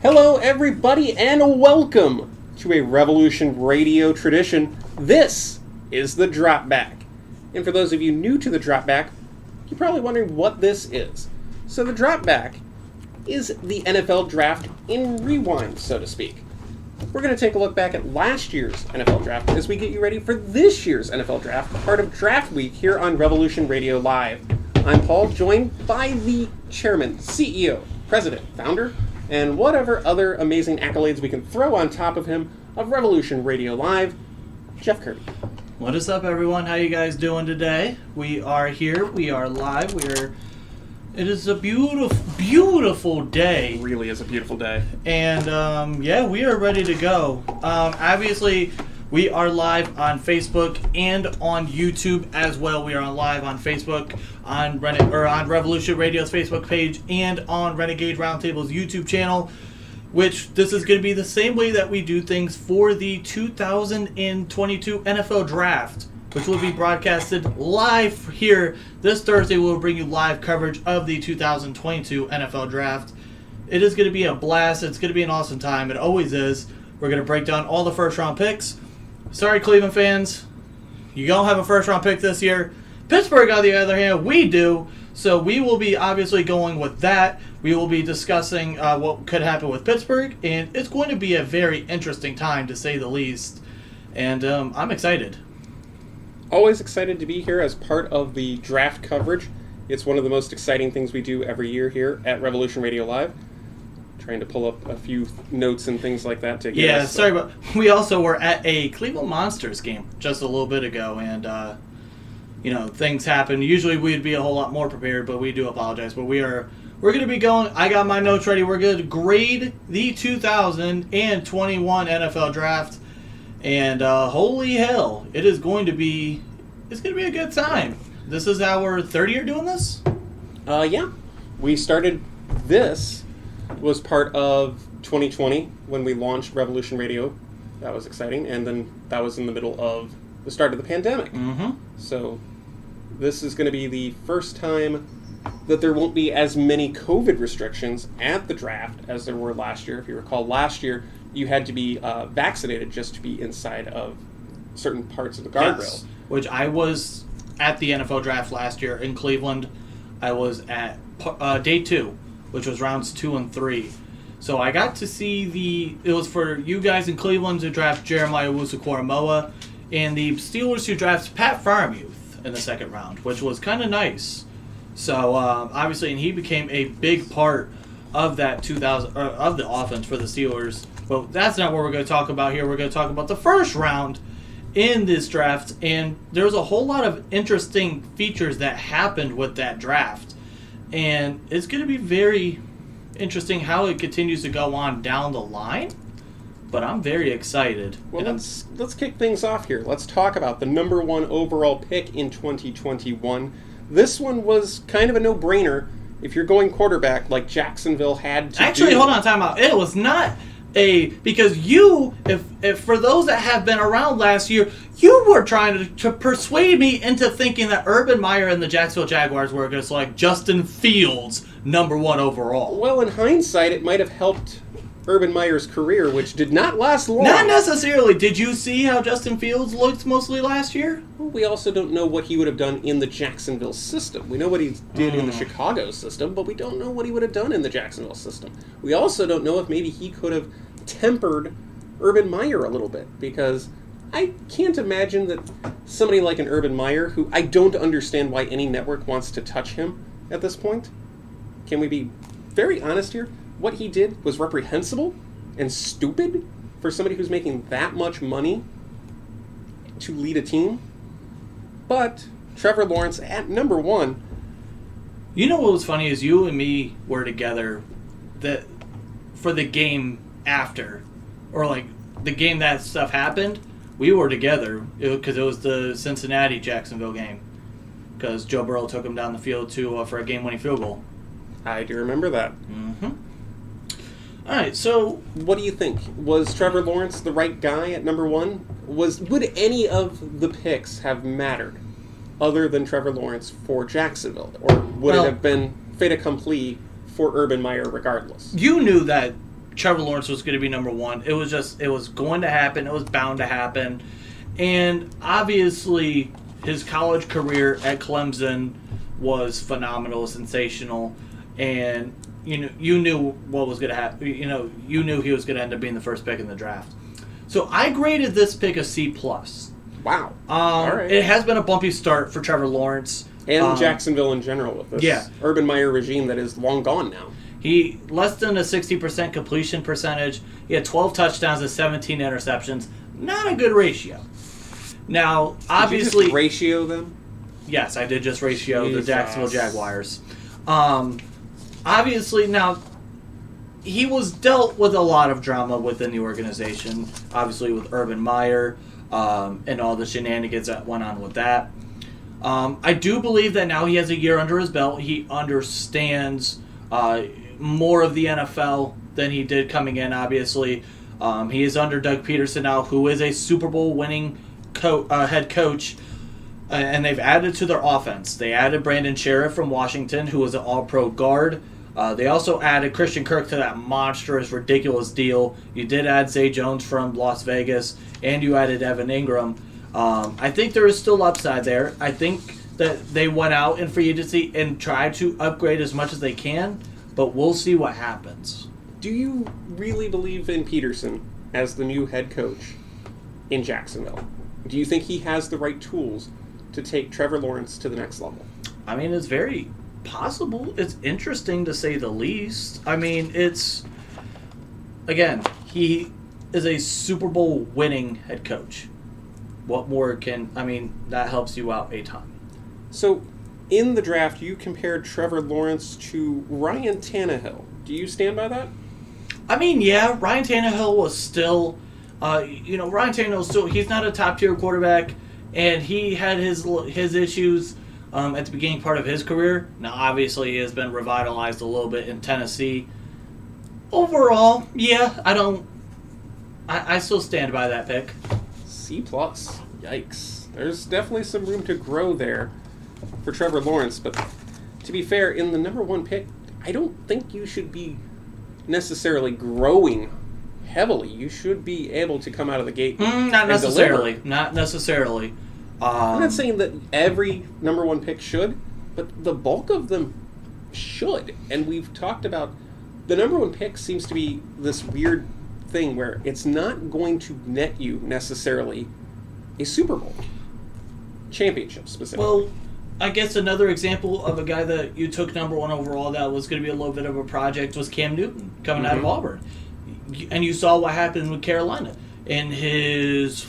Hello, everybody, and welcome to a Revolution Radio tradition. This is the Dropback. And for those of you new to the Dropback, you're probably wondering what this is. So the Dropback is the NFL Draft in rewind, so to speak. We're going to take a look back at last year's NFL Draft as we get you ready for this year's NFL Draft, part of Draft Week here on Revolution Radio Live. I'm Paul, joined by the chairman, CEO, president, founder, and whatever other amazing accolades we can throw on top of him of Revolution Radio Live, Jeff Kirby. What is up, everyone? How you guys doing today? We are here. We are live. It is a beautiful, beautiful day. It really is a beautiful day. And, we are ready to go. Obviously, we are live on Facebook and on YouTube as well. We are live on Facebook, on Revolution Radio's Facebook page, and on Renegade Roundtable's YouTube channel, which this is going to be the same way that we do things for the 2022 NFL Draft, which will be broadcasted live here this Thursday. We'll bring you live coverage of the 2022 NFL Draft. It is going to be a blast. It's going to be an awesome time. It always is. We're going to break down all the first-round picks. Sorry, Cleveland fans, you don't have a first-round pick this year. Pittsburgh, on the other hand, we do. So we will be obviously going with that. We will be discussing what could happen with Pittsburgh, and it's going to be a very interesting time, to say the least. And I'm excited. Always excited to be here as part of the draft coverage. It's one of the most exciting things we do every year here at Revolution Radio Live. Trying to pull up a few notes and things like that to get us. Sorry, but we also were at a Cleveland Monsters game just a little bit ago, and things happen. Usually we'd be a whole lot more prepared, but we do apologize. But we're going to be going. I got my notes ready. We're going to grade the 2021 NFL Draft, and holy hell, it's going to be a good time. This is our third year doing this. Yeah, we started this. Was part of 2020 when we launched Revolution Radio. That was exciting. And then that was in the middle of the start of the pandemic. Mm-hmm. So this is going to be the first time that there won't be as many COVID restrictions at the draft as there were last year. If you recall, last year you had to be vaccinated just to be inside of certain parts of the guardrail. Yes, which I was at the NFL Draft last year in Cleveland. I was at day 2. Which was rounds 2 and 3. So I got to see it was for you guys in Cleveland to draft Jeremiah Owusu-Koramoah, and the Steelers who drafted Pat Freiermuth in the second round, which was kind of nice. So obviously, and he became a big part of that of the offense for the Steelers. But that's not what we're going to talk about here. We're going to talk about the first round in this draft, and there's a whole lot of interesting features that happened with that draft. And it's going to be very interesting how it continues to go on down the line. But I'm very excited. Well, let's kick things off here. Let's talk about the number 1 overall pick in 2021. This one was kind of a no-brainer if you're going quarterback like Jacksonville had to Actually, hold on, time out. It was not because if for those that have been around last year, you were trying to persuade me into thinking that Urban Meyer and the Jacksonville Jaguars were going to select Justin Fields number 1 overall. Well, in hindsight, it might have helped Urban Meyer's career, which did not last long. Not necessarily. Did you see how Justin Fields looked mostly last year? Well, we also don't know what he would have done in the Jacksonville system. We know what he did in the Chicago system, but we don't know what he would have done in the Jacksonville system. We also don't know if maybe he could have tempered Urban Meyer a little bit, because I can't imagine that somebody like an Urban Meyer, who I don't understand why any network wants to touch him at this point. Can we be very honest here? What he did was reprehensible and stupid for somebody who's making that much money to lead a team. But Trevor Lawrence at number 1. You know what was funny is you and me were together for the game after, or like the game that stuff happened. We were together because it was the Cincinnati-Jacksonville game, because Joe Burrow took him down the field for a game-winning field goal. I do remember that. Mm-hmm. All right, so what do you think? Was Trevor Lawrence the right guy at number 1? Would any of the picks have mattered other than Trevor Lawrence for Jacksonville, or would it have been fait accompli for Urban Meyer regardless? You knew that Trevor Lawrence was going to be number one. It was going to happen. It was bound to happen. And obviously, his college career at Clemson was phenomenal, sensational, and you knew what was going to happen. You knew he was going to end up being the first pick in the draft. So I graded this pick a C+. Wow. All right. It has been a bumpy start for Trevor Lawrence. And Jacksonville in general with this Urban Meyer regime that is long gone now. He less than a 60% completion percentage. He had 12 touchdowns and 17 interceptions. Not a good ratio. Now, obviously... Did you just ratio them? Yes, I did just ratio the Jacksonville Jaguars. Obviously, now, he was dealt with a lot of drama within the organization. Obviously, with Urban Meyer and all the shenanigans that went on with that. I do believe that now he has a year under his belt. He understands more of the NFL than he did coming in, obviously. He is under Doug Peterson now, who is a Super Bowl winning head coach, and they've added to their offense. They added Brandon Sheriff from Washington, who was an all-pro guard. They also added Christian Kirk to that monstrous, ridiculous deal. You did add Zay Jones from Las Vegas, and you added Evan Ingram. I think there is still upside there. I think that they went out in free agency and tried to upgrade as much as they can, but we'll see what happens. Do you really believe in Peterson as the new head coach in Jacksonville? Do you think he has the right tools to take Trevor Lawrence to the next level? I mean, it's very possible. It's interesting to say the least. I mean, again, he is a Super Bowl winning head coach. What more that helps you out a ton. So, in the draft, you compared Trevor Lawrence to Ryan Tannehill. Do you stand by that? I mean, yeah, Ryan Tannehill was still, Ryan Tannehill still, he's not a top-tier quarterback, and he had his issues at the beginning part of his career. Now, obviously, he has been revitalized a little bit in Tennessee. Overall, yeah, I still stand by that pick. C+. Yikes. There's definitely some room to grow there for Trevor Lawrence, but to be fair, in the number one pick, I don't think you should be necessarily growing heavily. You should be able to come out of the gate Not necessarily. Deliver. Not necessarily. I'm not saying that every number one pick should, but the bulk of them should. And we've talked about the number one pick seems to be this weird thing where it's not going to net you necessarily a Super Bowl championship specifically. Well, I guess another example of a guy that you took number one overall that was going to be a little bit of a project was Cam Newton coming out of Auburn. And you saw what happened with Carolina. In his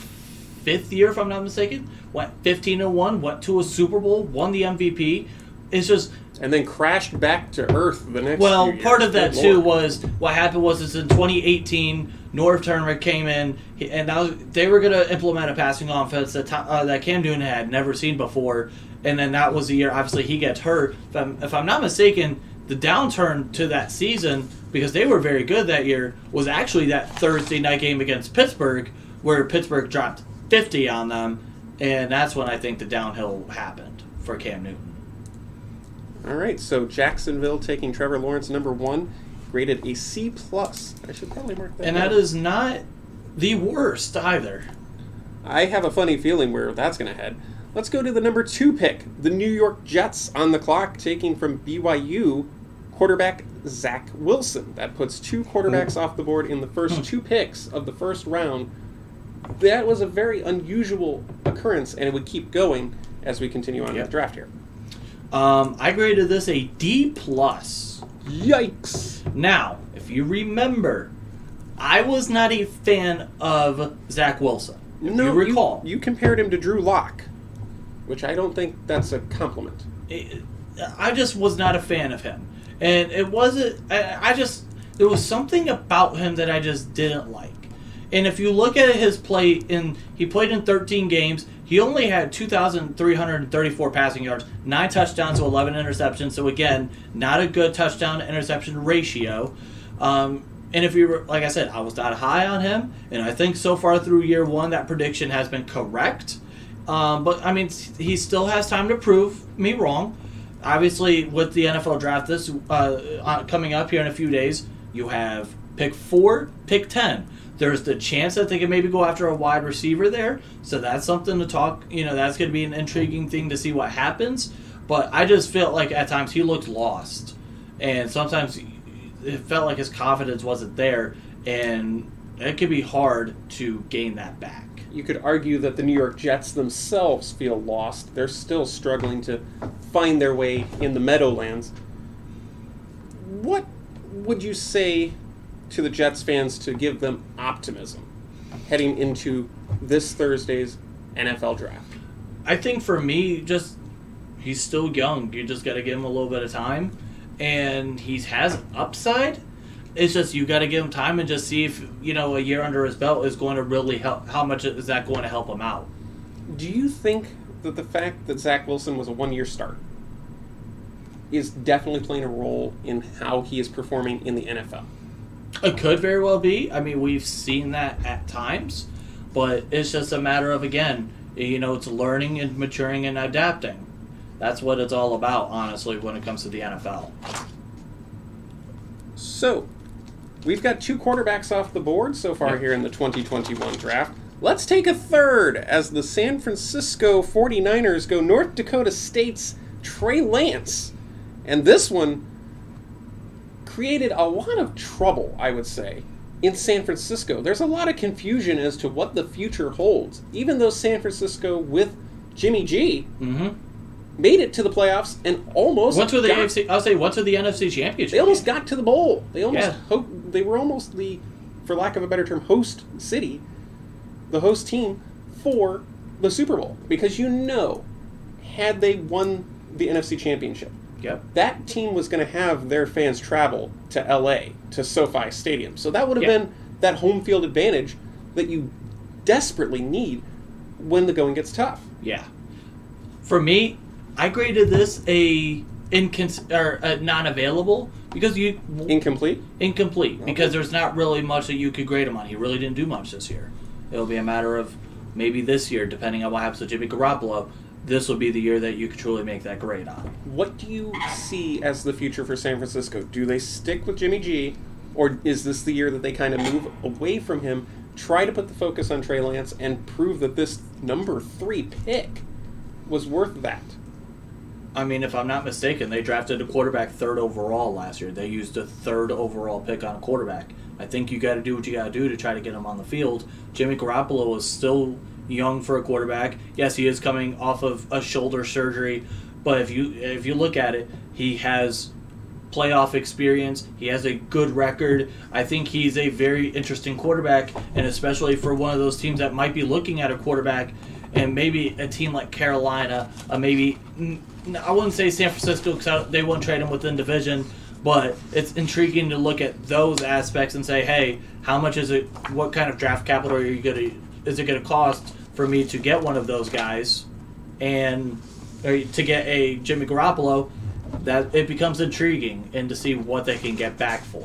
fifth year, if I'm not mistaken, went 15-1, went to a Super Bowl, won the MVP. It's just... And then crashed back to earth the next Well, few years. part of that, too, was what happened was in 2018, Norv Turner came in, and now they were going to implement a passing offense that Cam Newton had never seen before. And then that was the year, obviously, he gets hurt. If I'm not mistaken, the downturn to that season, because they were very good that year, was actually that Thursday night game against Pittsburgh, where Pittsburgh dropped 50 on them. And that's when I think the downhill happened for Cam Newton. All right, so Jacksonville taking Trevor Lawrence number one, rated a C+. I should probably mark that And down. that is not the worst either. I have a funny feeling where that's going to head. Let's go to the number two pick. The New York Jets on the clock, taking from BYU quarterback Zach Wilson. That puts two quarterbacks off the board in the first two picks of the first round. That was a very unusual occurrence, and it would keep going as we continue on with the draft here. I graded this a D+. Yikes. Now, if you remember, I was not a fan of Zach Wilson. If you recall. You compared him to Drew Lock, which I don't think that's a compliment. I just was not a fan of him. And it wasn't... there was something about him that I just didn't like. And if you look at his play, he played in 13 games. He only had 2,334 passing yards, 9 touchdowns to 11 interceptions. So again, not a good touchdown to interception ratio. And if you were, like I said, I was not high on him, and I think so far through year one that prediction has been correct. But I mean, he still has time to prove me wrong. Obviously, with the NFL draft this coming up here in a few days, you have Pick 4, pick 10. There's the chance that they can maybe go after a wide receiver there. So that's something to talk. That's going to be an intriguing thing to see what happens. But I just felt like at times he looked lost. And sometimes it felt like his confidence wasn't there. And it could be hard to gain that back. You could argue that the New York Jets themselves feel lost. They're still struggling to find their way in the Meadowlands. What would you say to the Jets fans to give them optimism heading into this Thursday's NFL draft? I think for me, he's still young. You just got to give him a little bit of time. And he has upside. It's just you got to give him time and just see if, a year under his belt is going to really help. How much is that going to help him out? Do you think that the fact that Zach Wilson was a one-year start is definitely playing a role in how he is performing in the NFL? It could very well be. I mean, we've seen that at times, but it's just a matter of, again, it's learning and maturing and adapting. That's what it's all about, honestly, when it comes to the NFL. So, we've got 2 quarterbacks off the board so far here in the 2021 draft. Let's take a third as the San Francisco 49ers go North Dakota State's Trey Lance. And this one created a lot of trouble, I would say, in San Francisco. There's a lot of confusion as to what the future holds. Even though San Francisco, with Jimmy G, made it to the playoffs and almost went to the AFC. I'll say went to the NFC Championship. They almost got to the bowl. They almost they were almost the, for lack of a better term, host city, the host team for the Super Bowl. Because had they won the NFC Championship, that team was going to have their fans travel to LA, to SoFi Stadium. So that would have been that home field advantage that you desperately need when the going gets tough. Yeah. For me, I graded this a non-available because Incomplete? Incomplete, Okay. because there's not really much that you could grade him on. He really didn't do much this year. It'll be a matter of maybe this year, depending on what happens to Jimmy Garoppolo, this will be the year that you could truly make that grade on. What do you see as the future for San Francisco? Do they stick with Jimmy G, or is this the year that they kind of move away from him, try to put the focus on Trey Lance, and prove that this number 3 pick was worth that? I mean, if I'm not mistaken, they drafted a quarterback 3rd overall last year. They used a 3rd overall pick on a quarterback. I think you got to do what you got to do to try to get him on the field. Jimmy Garoppolo is still young for a quarterback. Yes, he is coming off of a shoulder surgery, but if you look at it, he has playoff experience. He has a good record. I think he's a very interesting quarterback, and especially for one of those teams that might be looking at a quarterback, and maybe a team like Carolina, maybe I wouldn't say San Francisco because they won't trade him within division, but it's intriguing to look at those aspects and say, hey, how much is it? What kind of draft capital is it going to cost for me to get one of those guys, and or to get a Jimmy Garoppolo? That it becomes intriguing and to see what they can get back for.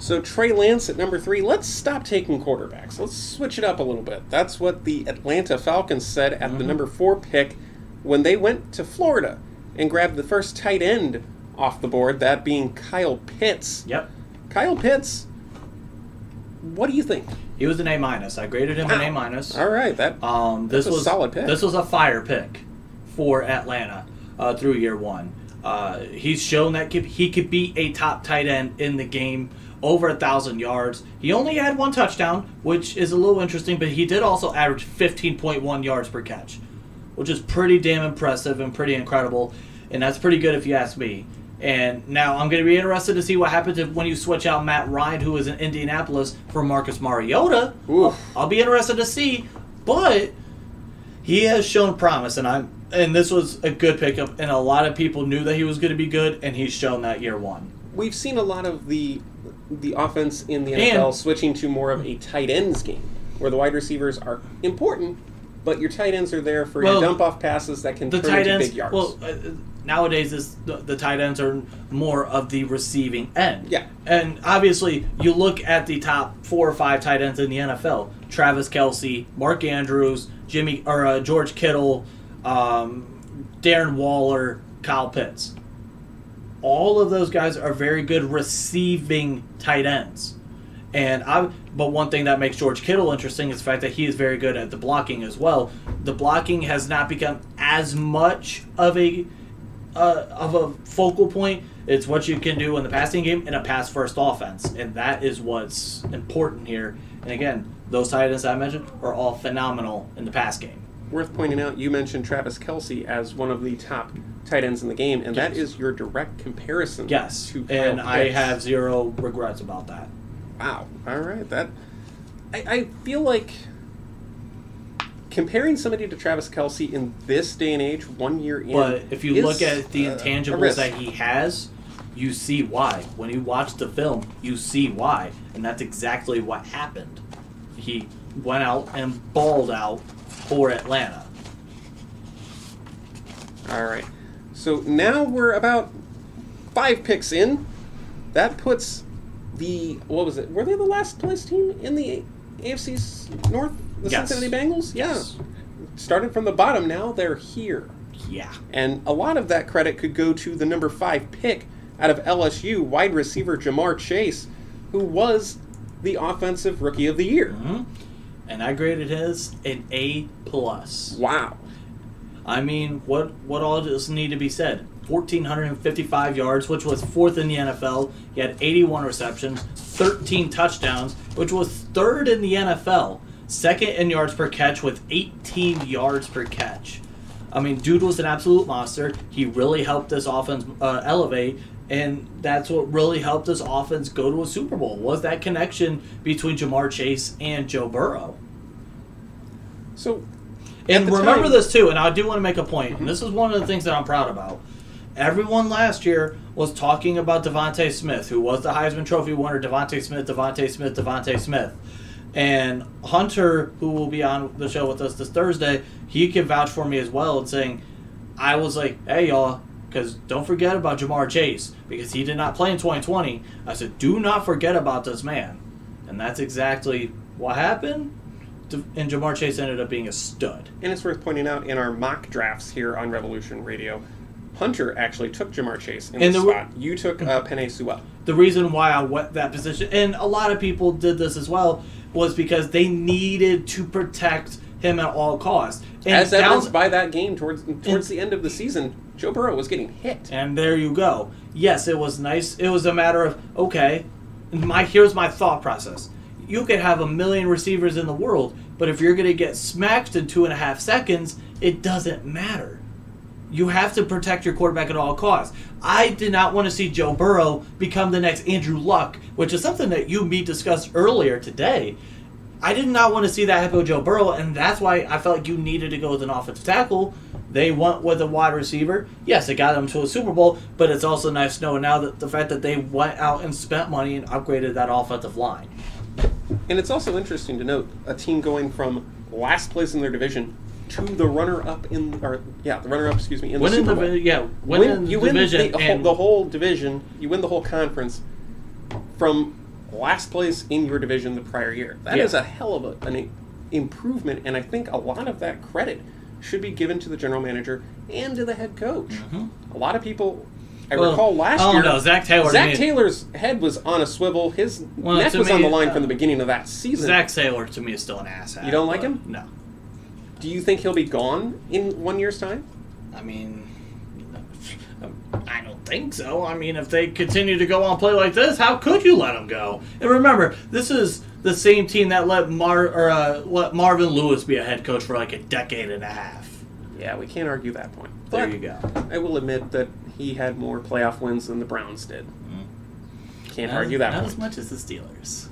So Trey Lance at number 3. Let's stop taking quarterbacks. Let's switch it up a little bit. That's what the Atlanta Falcons said at the number 4 pick when they went to Florida and grabbed the first tight end off the board, that being Kyle Pitts. Yep. Kyle Pitts, what do you think? He was an A-. I graded him an A-. All right, that's a solid pick. This was a fire pick for Atlanta through year 1. He's shown that he could be a top tight end in the game, over 1,000 yards. He only had 1 touchdown, which is a little interesting, but he did also average 15.1 yards per catch, which is pretty damn impressive and pretty incredible, and that's pretty good if you ask me. And now I'm going to be interested to see what happens when you switch out Matt Ryan, who is in Indianapolis, for Marcus Mariota. I'll be interested to see, but he has shown promise, and this was a good pickup, and a lot of people knew that he was going to be good, and he's shown that year 1. We've seen a lot of the offense in the NFL switching to more of a tight ends game, where the wide receivers are important, but your tight ends are there for your dump-off passes that can turn into big yards. Well, nowadays the tight ends are more of the receiving end. Yeah. And obviously, you look at the top 4 or 5 tight ends in the NFL: Travis Kelce, Mark Andrews, George Kittle, Darren Waller, Kyle Pitts. all of those guys are very good receiving tight ends. But one thing that makes George Kittle interesting is the fact that he is very good at the blocking as well. The blocking has not become as much of a focal point. It's what you can do in the passing game in a pass-first offense, and that is what's important here. And again, those tight ends I mentioned are all phenomenal in the pass game. Worth pointing out, you mentioned Travis Kelce as one of the top tight ends in the game, and that is your direct comparison. Yes, to Kyle and I Pitts. have zero regrets about that. Wow. All right. I feel like comparing somebody to Travis Kelce in this day and age, 1 year in. But if you look at the a intangibles risk. that he has, you see why. When you watch the film, you see why. And that's exactly what happened. He went out and balled out for Atlanta. All right. So now we're about 5 picks in. That puts what was it? Were they the last place team in the AFC North? The Yes. Cincinnati Bengals? Yes. Yeah. Starting from the bottom, now they're here. Yeah. And a lot of that credit could go to the number 5 pick out of LSU, wide receiver Jamar Chase, who was the Offensive Rookie of the Year. Mm-hmm. And I graded his an A+. Wow. I mean, what all does need to be said? 1,455 yards, which was 4th in the NFL. He had 81 receptions, 13 touchdowns, which was 3rd in the NFL. 2nd in yards per catch with 18 yards per catch. I mean, dude was an absolute monster. He really helped this offense elevate, and that's what really helped this offense go to a Super Bowl, was that connection between Jamar Chase and Joe Burrow. So, and the remember time- this too, and I do want to make a point, and this is one of the things that I'm proud about. Everyone last year was talking about Devontae Smith, who was the Heisman Trophy winner, Devontae Smith. And Hunter, who will be on the show with us this Thursday, he can vouch for me as well and saying, I was like, hey y'all, because don't forget about Jamar Chase, because he did not play in 2020. I said, do not forget about this man. And that's exactly what happened. And Jamar Chase ended up being a stud. And it's worth pointing out in our mock drafts here on Revolution Radio, Hunter actually took Jamar Chase in the spot. You took Penei Sewell. The reason why I went that position, and a lot of people did this as well, was because they needed to protect him at all costs. And As evidenced by that game towards the end of the season, Joe Burrow was getting hit. And there you go. Yes, it was nice. It was a matter of, okay, here's my thought process. You could have 1 million receivers in the world, but if you're going to get smacked in 2.5 seconds, it doesn't matter. You have to protect your quarterback at all costs. I did not want to see Joe Burrow become the next Andrew Luck, which is something that you and me discussed earlier today. I did not want to see that happen with Joe Burrow, and that's why I felt like you needed to go with an offensive tackle. They went with a wide receiver. Yes, it got them to a Super Bowl, but it's also nice to know now that the fact that they went out and spent money and upgraded that offensive line. And it's also interesting to note a team going from last place in their division to the runner-up in the Super Bowl. Winning the division. The whole division, you win the whole conference from last place in your division the prior year. That is a hell of an improvement, and I think a lot of that credit should be given to the general manager and to the head coach. Mm-hmm. A lot of people, I recall last year, no, Zach Taylor's head was on a swivel. His neck was on the line from the beginning of that season. Zach Taylor, to me, is still an asshat. You don't like him? No. Do you think he'll be gone in 1 year's time? I mean, I don't think so. I mean, if they continue to go on play like this, how could you let him go? And remember, this is the same team that let Marvin Lewis be a head coach for like a decade and a half. Yeah, we can't argue that point. There But you go. I will admit that he had more playoff wins than the Browns did. Can't argue that Not point. as much as the Steelers.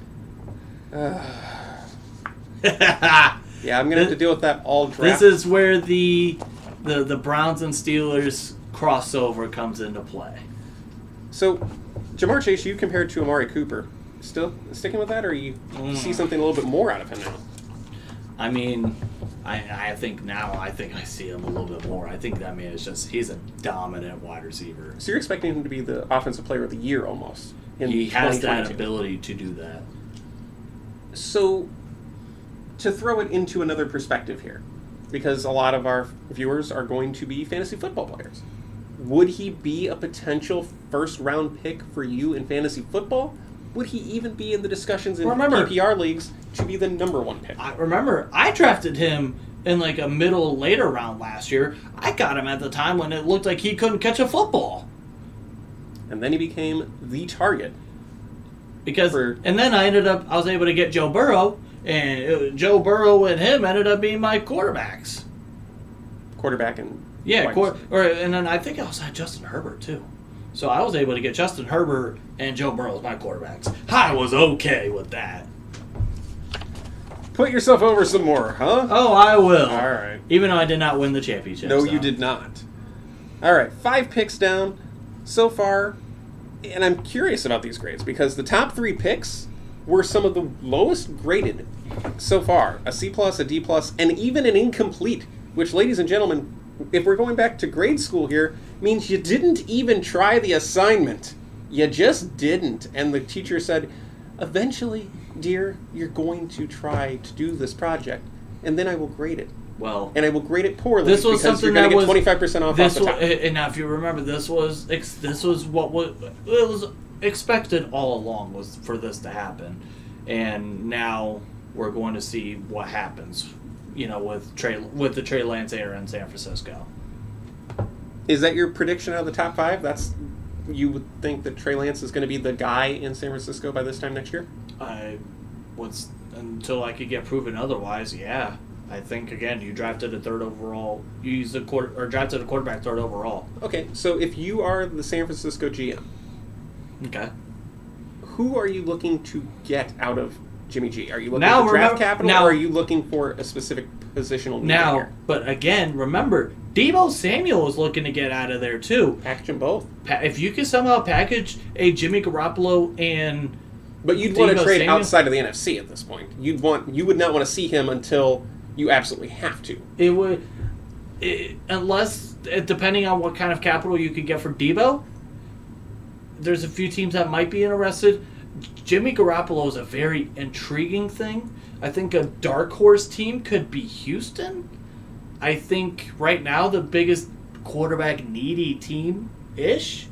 Yeah, I'm going to have to deal with that all draft. This is where the Browns and Steelers crossover comes into play. So, Jamar Chase, you compared to Amari Cooper. Still sticking with that, or you see something a little bit more out of him now? I mean, I think I see him a little bit more. I think that man he's a dominant wide receiver. So you're expecting him to be the Offensive Player of the Year almost. He has that 2022. ability to do that. So, to throw it into another perspective here, because a lot of our viewers are going to be fantasy football players. Would he be a potential first-round pick for you in fantasy football? Would he even be in the discussions in PPR leagues to be the number 1 pick? I drafted him in like a later round last year. I got him at the time when it looked like he couldn't catch a football. And then he became the target. And then I was able to get Joe Burrow, and Joe Burrow and him ended up being my quarterbacks. Quarterback and... Yeah, and then I think I also had Justin Herbert too. So I was able to get Justin Herbert and Joe Burrow as my quarterbacks. I was okay with that. Put yourself over some more, huh? Oh, I will. All right. Even though I did not win the championship. No, you did not. All right, 5 picks down so far. And I'm curious about these grades because the top 3 picks were some of the lowest graded so far. A C+, a D+, and even an incomplete, which, ladies and gentlemen, if we're going back to grade school here, means you didn't even try the assignment. You just didn't. And the teacher said, eventually, dear, you're going to try to do this project, and then I will grade it. Well, and I will grade it poorly this was because something you're going to that get 25% off the top. And now, if you remember, this was what was expected all along, was for this to happen, and now we're going to see what happens. With the Trey Lance era in San Francisco. Is that your prediction out of the top 5? You would think that Trey Lance is going to be the guy in San Francisco by this time next year? Until I could get proven otherwise, yeah. I think, again, you drafted a 3rd overall. You used drafted a quarterback 3rd overall. Okay, so if you are the San Francisco GM, okay, who are you looking to get out of Jimmy G? Are you looking for draft capital, or are you looking for a specific positional need here? But again, remember, Deebo Samuel is looking to get out of there too. Package them both. If you can somehow package a Jimmy Garoppolo and... But you'd want to trade outside of the NFC at this point. You would not want to see him until you absolutely have to. Unless, depending on what kind of capital you could get for Deebo, there's a few teams that might be interested. Jimmy Garoppolo is a very intriguing thing. I think a dark horse team could be Houston. I think right now the biggest quarterback needy team-ish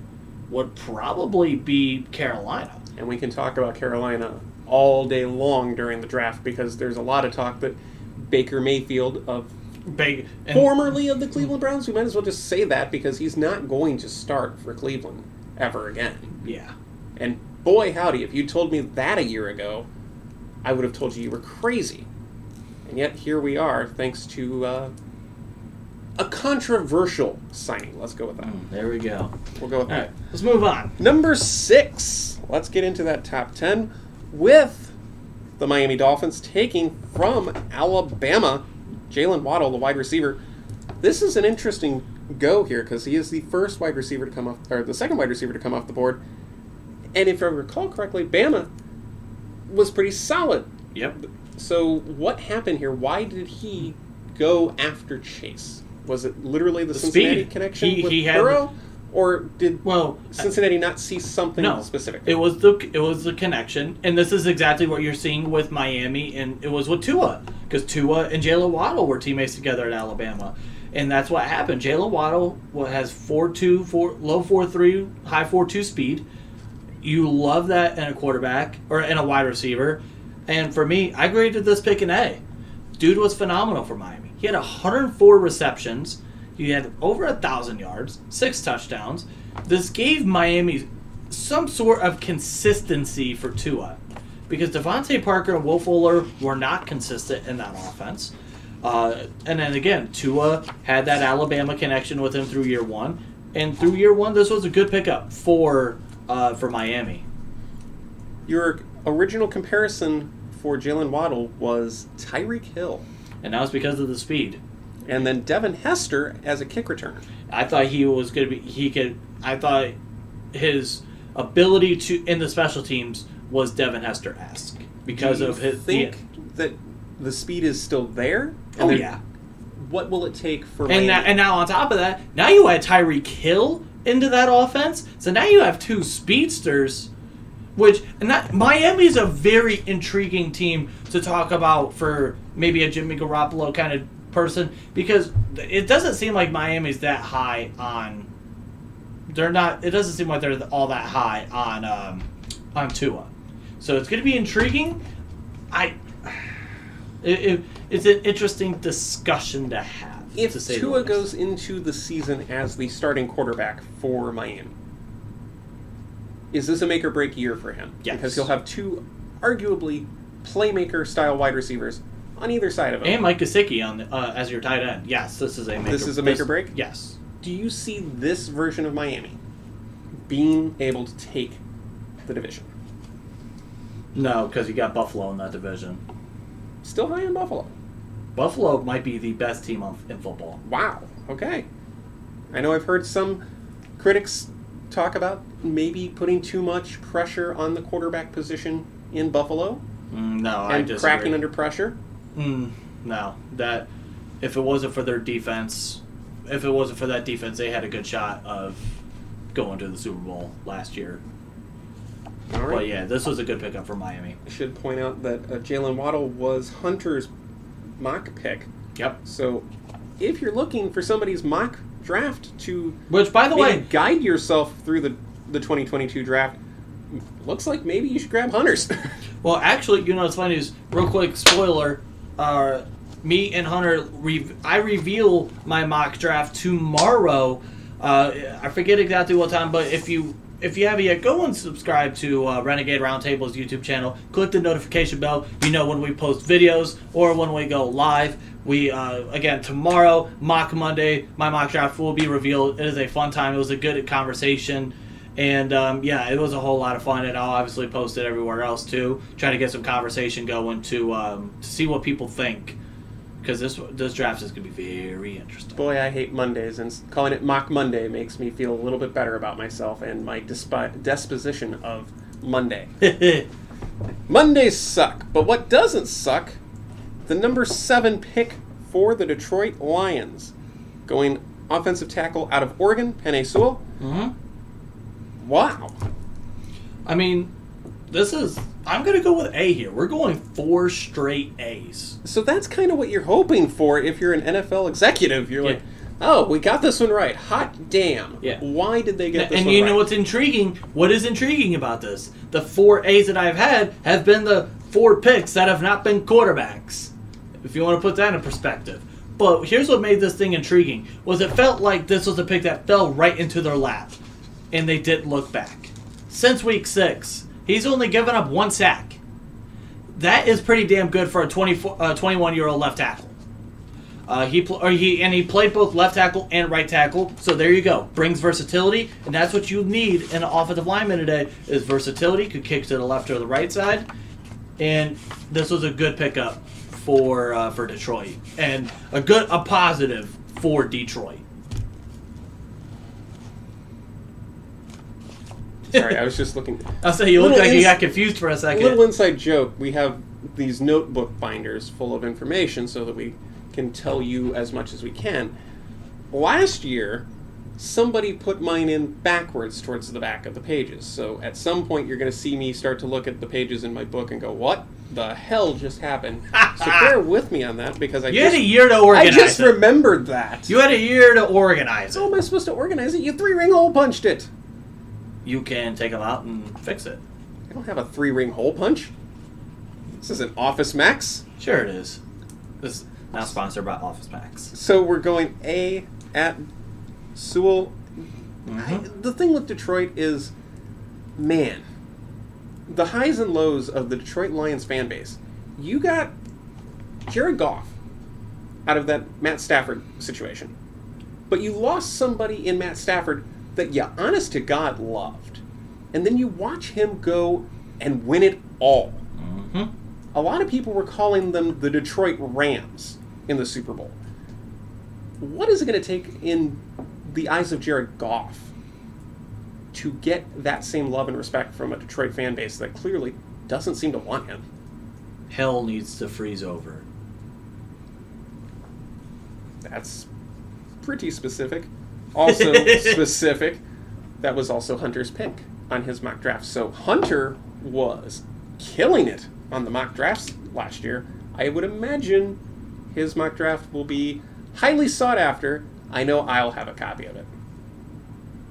would probably be Carolina. And we can talk about Carolina all day long during the draft because there's a lot of talk that Baker Mayfield formerly of the Cleveland Browns, we might as well just say that because he's not going to start for Cleveland ever again. Yeah. And boy, howdy, if you told me that a year ago, I would have told you were crazy. And yet, here we are, thanks to a controversial signing. Let's go with that. There we go. We'll go with that. All right, let's move on. Number 6. Let's get into that top 10 with the Miami Dolphins taking from Alabama, Jalen Waddle, the wide receiver. This is an interesting go here because he is the first wide receiver to come off, or the second wide receiver to come off the board. And if I recall correctly, Bama was pretty solid. Yep. So what happened here? Why did he go after Chase? Was it literally the Cincinnati connection with Burrow? Or did Cincinnati not see something specific? It was the connection, and this is exactly what you're seeing with Miami, and it was with Tua, because Tua and Jalen Waddle were teammates together at Alabama, and that's what happened. Jalen Waddle has 4.2, low 4.3, high 4.2 speed. You love that in a quarterback or in a wide receiver, and for me, I graded this pick an A. Dude was phenomenal for Miami. He had 104 receptions. He had over 1,000 yards, 6 touchdowns. This gave Miami some sort of consistency for Tua, because Devontae Parker and Will Fuller were not consistent in that offense. And then again, Tua had that Alabama connection with him through year one, and through year one, this was a good pickup for Miami. Your original comparison for Jalen Waddle was Tyreek Hill, and that was because of the speed. And then Devin Hester as a kick returner. I thought he was going to be. I thought his ability to in the special teams was Devin Hester-esque because of his. Think that the speed is still there? And yeah. What will it take for? And now on top of that, now you add Tyreek Hill into that offense. So now you have 2 speedsters. Miami is a very intriguing team to talk about for maybe a Jimmy Garoppolo kind of person, because it doesn't seem like Miami's that high on they're not. It doesn't seem like they're all that high on Tua. So it's going to be intriguing. It's an interesting discussion to have. If to say Tua goes into the season as the starting quarterback for Miami, is this a make or break year for him? Yes. Because he'll have two arguably playmaker-style wide receivers on either side of him. And Mike Gesicki as your tight end. Yes, this is a make or break? Yes. Do you see this version of Miami being able to take the division? No, because you got Buffalo in that division. Still high in Buffalo. Buffalo might be the best team in football. Wow. Okay. I know I've heard some critics talk about maybe putting too much pressure on the quarterback position in Buffalo. No, I disagree. And cracking under pressure. No, that if it wasn't for their defense, they had a good shot of going to the Super Bowl last year. All right. But yeah, this was a good pickup for Miami. I should point out that Jalen Waddle was Hunter's mock pick. Yep. So if you're looking for somebody's mock draft to Which, by the way, guide yourself through the 2022 draft, looks like maybe you should grab Hunter's. Well, actually, you know what's funny is, real quick, spoiler, me and Hunter, I reveal my mock draft tomorrow. I forget exactly what time, but if you haven't yet, go and subscribe to Renegade Roundtable's YouTube channel. Click the notification bell. You know when we post videos or when we go live. We, again, tomorrow, Mock Monday, my mock draft will be revealed. It is a fun time. It was a good conversation. And, yeah, it was a whole lot of fun. And I'll obviously post it everywhere else, too. Try to get some conversation going to see what people think. Because this draft is going to be very interesting. Boy, I hate Mondays, and calling it Mock Monday makes me feel a little bit better about myself and my disposition of Monday. Mondays suck, but what doesn't suck, the number 7 pick for the Detroit Lions, going offensive tackle out of Oregon, Penei Sewell. Mm-hmm. Wow. I mean, I'm going to go with A here. We're going 4 straight A's. So that's kind of what you're hoping for if you're an NFL executive. You're like, oh, we got this one right. Hot damn. Yeah. Why did they get this one right? And you know what's intriguing? What is intriguing about this? The 4 A's that I've had have been the 4 picks that have not been quarterbacks. If you want to put that in perspective. But here's what made this thing intriguing. Was it felt like this was a pick that fell right into their lap. And they didn't look back. Since week 6... he's only given up 1 sack. That is pretty damn good for a 21-year-old left tackle. He played both left tackle and right tackle, so there you go. Brings versatility, and that's what you need in an offensive lineman today, is versatility. Could kick to the left or the right side. And this was a good pickup for Detroit, and a positive for Detroit. Sorry, I was just looking. I'll say you look like you got confused for a second. Little inside joke. We have these notebook binders full of information so that we can tell you as much as we can. Last year, somebody put mine in backwards towards the back of the pages. So at some point, you're going to see me start to look at the pages in my book and go, what the hell just happened? So bear with me on that because you had a year to organize it. I just remembered that. You had a year to organize it. How am I supposed to organize it? You 3-ring hole punched it. You can take them out and fix it. I don't have a 3-ring hole punch. This isn't Office Max. Sure it is. This is now sponsored by Office Max. So we're going A at Sewell. Mm-hmm. The thing with Detroit is, man, the highs and lows of the Detroit Lions fan base. You got Jared Goff out of that Matt Stafford situation. But you lost somebody in Matt Stafford that you honest to God loved. And then you watch him go and win it all. Mm-hmm. A lot of people were calling them the Detroit Rams in the Super Bowl. What is it going to take in the eyes of Jared Goff to get that same love and respect from a Detroit fan base that clearly doesn't seem to want him? Hell needs to freeze over. That's pretty specific. Also specific, that was also Hunter's pick on his mock draft. So Hunter was killing it on the mock drafts last year. I would imagine his mock draft will be highly sought after. I know I'll have a copy of it.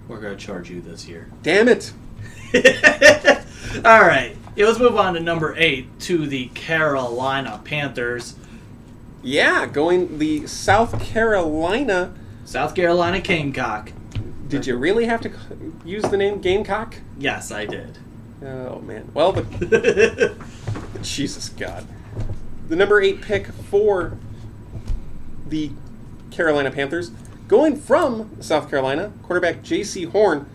We're going to charge you this year. Damn it. All right. Let's move on to number 8 to the Carolina Panthers. Yeah, going the South Carolina Gamecock. Did you really have to use the name Gamecock? Yes, I did. Oh, man. Well, Jesus God. The number 8 pick for the Carolina Panthers, going from South Carolina, quarterback J.C. Horn.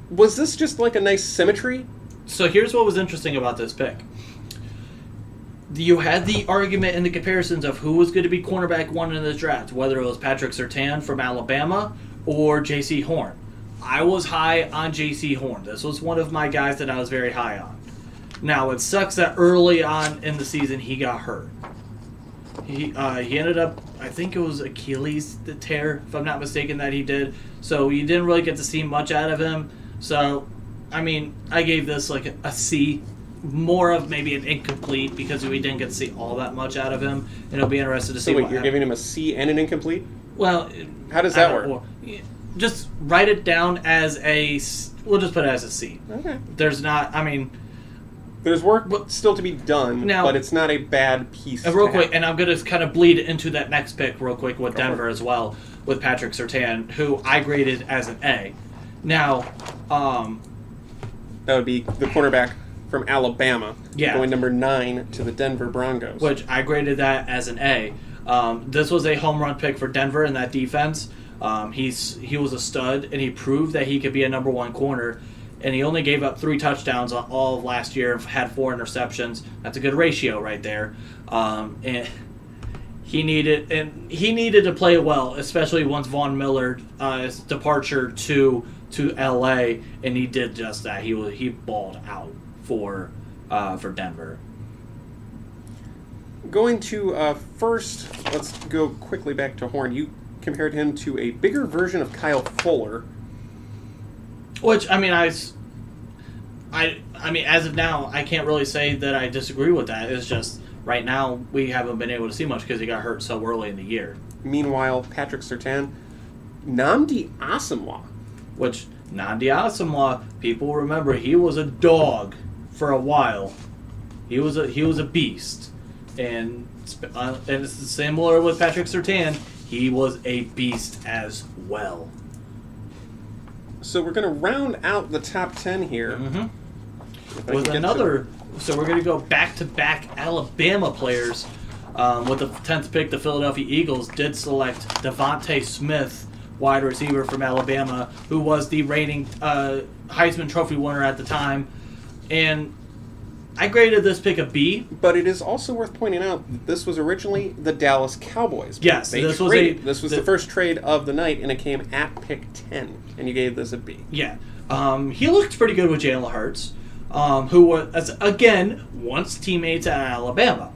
Was this just like a nice symmetry? So here's what was interesting about this pick. You had the argument and the comparisons of who was going to be cornerback 1 in the draft, whether it was Patrick Surtain from Alabama or J.C. Horn. I was high on J.C. Horn. This was one of my guys that I was very high on. Now, it sucks that early on in the season he got hurt. He ended up, I think it was Achilles tear, if I'm not mistaken, that he did. So you didn't really get to see much out of him. So, I mean, I gave this like a C. More of maybe an incomplete because we didn't get to see all that much out of him. And it'll be interested to see So wait, what you're happens. giving him a C and an incomplete? Well, how does that work? Just write it down as a. We'll just put it as a C. Okay. There's not. I mean, there's work still to be done, now, but it's not a bad piece. Real quick, and I'm going to kind of bleed into that next pick real quick with Denver as well, with Patrick Surtain, who I graded as an A. Now, that would be the cornerback from Alabama, yeah, going number 9 to the Denver Broncos. Which I graded that as an A. This was a home run pick for Denver in that defense. He was a stud, and he proved that he could be a number 1 corner. And he only gave up 3 touchdowns all of last year and had 4 interceptions. That's a good ratio right there. And he needed to play well, especially once Von Miller's departure to LA, and he did just that. He balled out for Denver. Going to first, let's go quickly back to Horn. You compared him to a bigger version of Kyle Fuller. Which, I mean, I mean, as of now, I can't really say that I disagree with that. It's just, right now, we haven't been able to see much because he got hurt so early in the year. Meanwhile, Patrick Surtain, Nnamdi Asomugha. Which, Nnamdi Asomugha, people remember, he was a dog for a while. He was a beast. And it's similar with Patrick Surtain. He was a beast as well. So we're going to round out the top 10 here. Mm-hmm. With another, so we're going to go back-to-back Alabama players. With the 10th pick, the Philadelphia Eagles did select Devontae Smith, wide receiver from Alabama, who was the reigning Heisman Trophy winner at the time. And I graded this pick a B. But it is also worth pointing out that this was originally the Dallas Cowboys. Yes, this was the first trade of the night, and it came at pick 10, and you gave this a B. Yeah. He looked pretty good with Jalen Hurts, who was, again, once teammates at Alabama.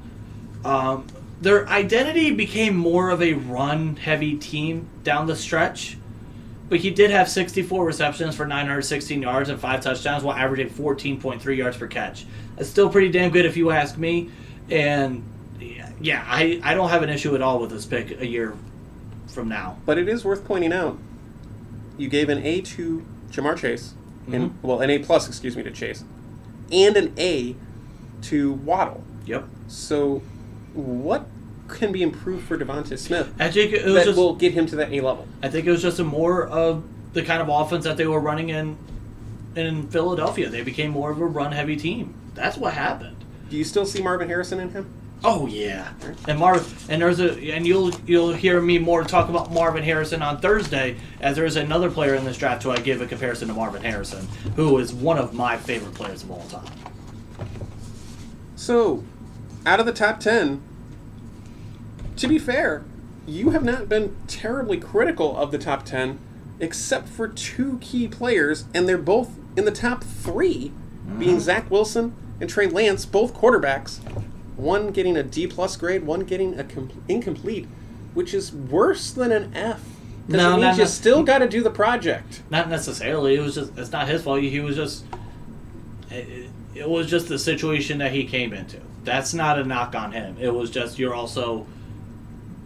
Their identity became more of a run-heavy team down the stretch. But he did have 64 receptions for 916 yards and 5 touchdowns while averaging 14.3 yards per catch. That's still pretty damn good if you ask me. And, yeah, I don't have an issue at all with this pick a year from now. But it is worth pointing out, you gave an A to Jamar Chase, an A plus, to Chase, and an A to Waddle. Yep. So what can be improved for Devontae Smith I think it was will get him to that A level? I think it was just a more of the kind of offense that they were running in Philadelphia. They became more of a run-heavy team. That's what happened. Do you still see Marvin Harrison in him? Oh yeah, and you'll hear me more talk about Marvin Harrison on Thursday, as there is another player in this draft who I give a comparison to Marvin Harrison, who is one of my favorite players of all time. So, out of the top 10. To be fair, you have not been terribly critical of the top 10, except for 2 key players, and they're both in the top 3, being Zach Wilson and Trey Lance, both quarterbacks. One getting a D-plus grade, one getting an incomplete, which is worse than an F. Because it means you still got to do the project. Not necessarily. It's not his fault. It was just the situation that he came into. That's not a knock on him. It was just you're also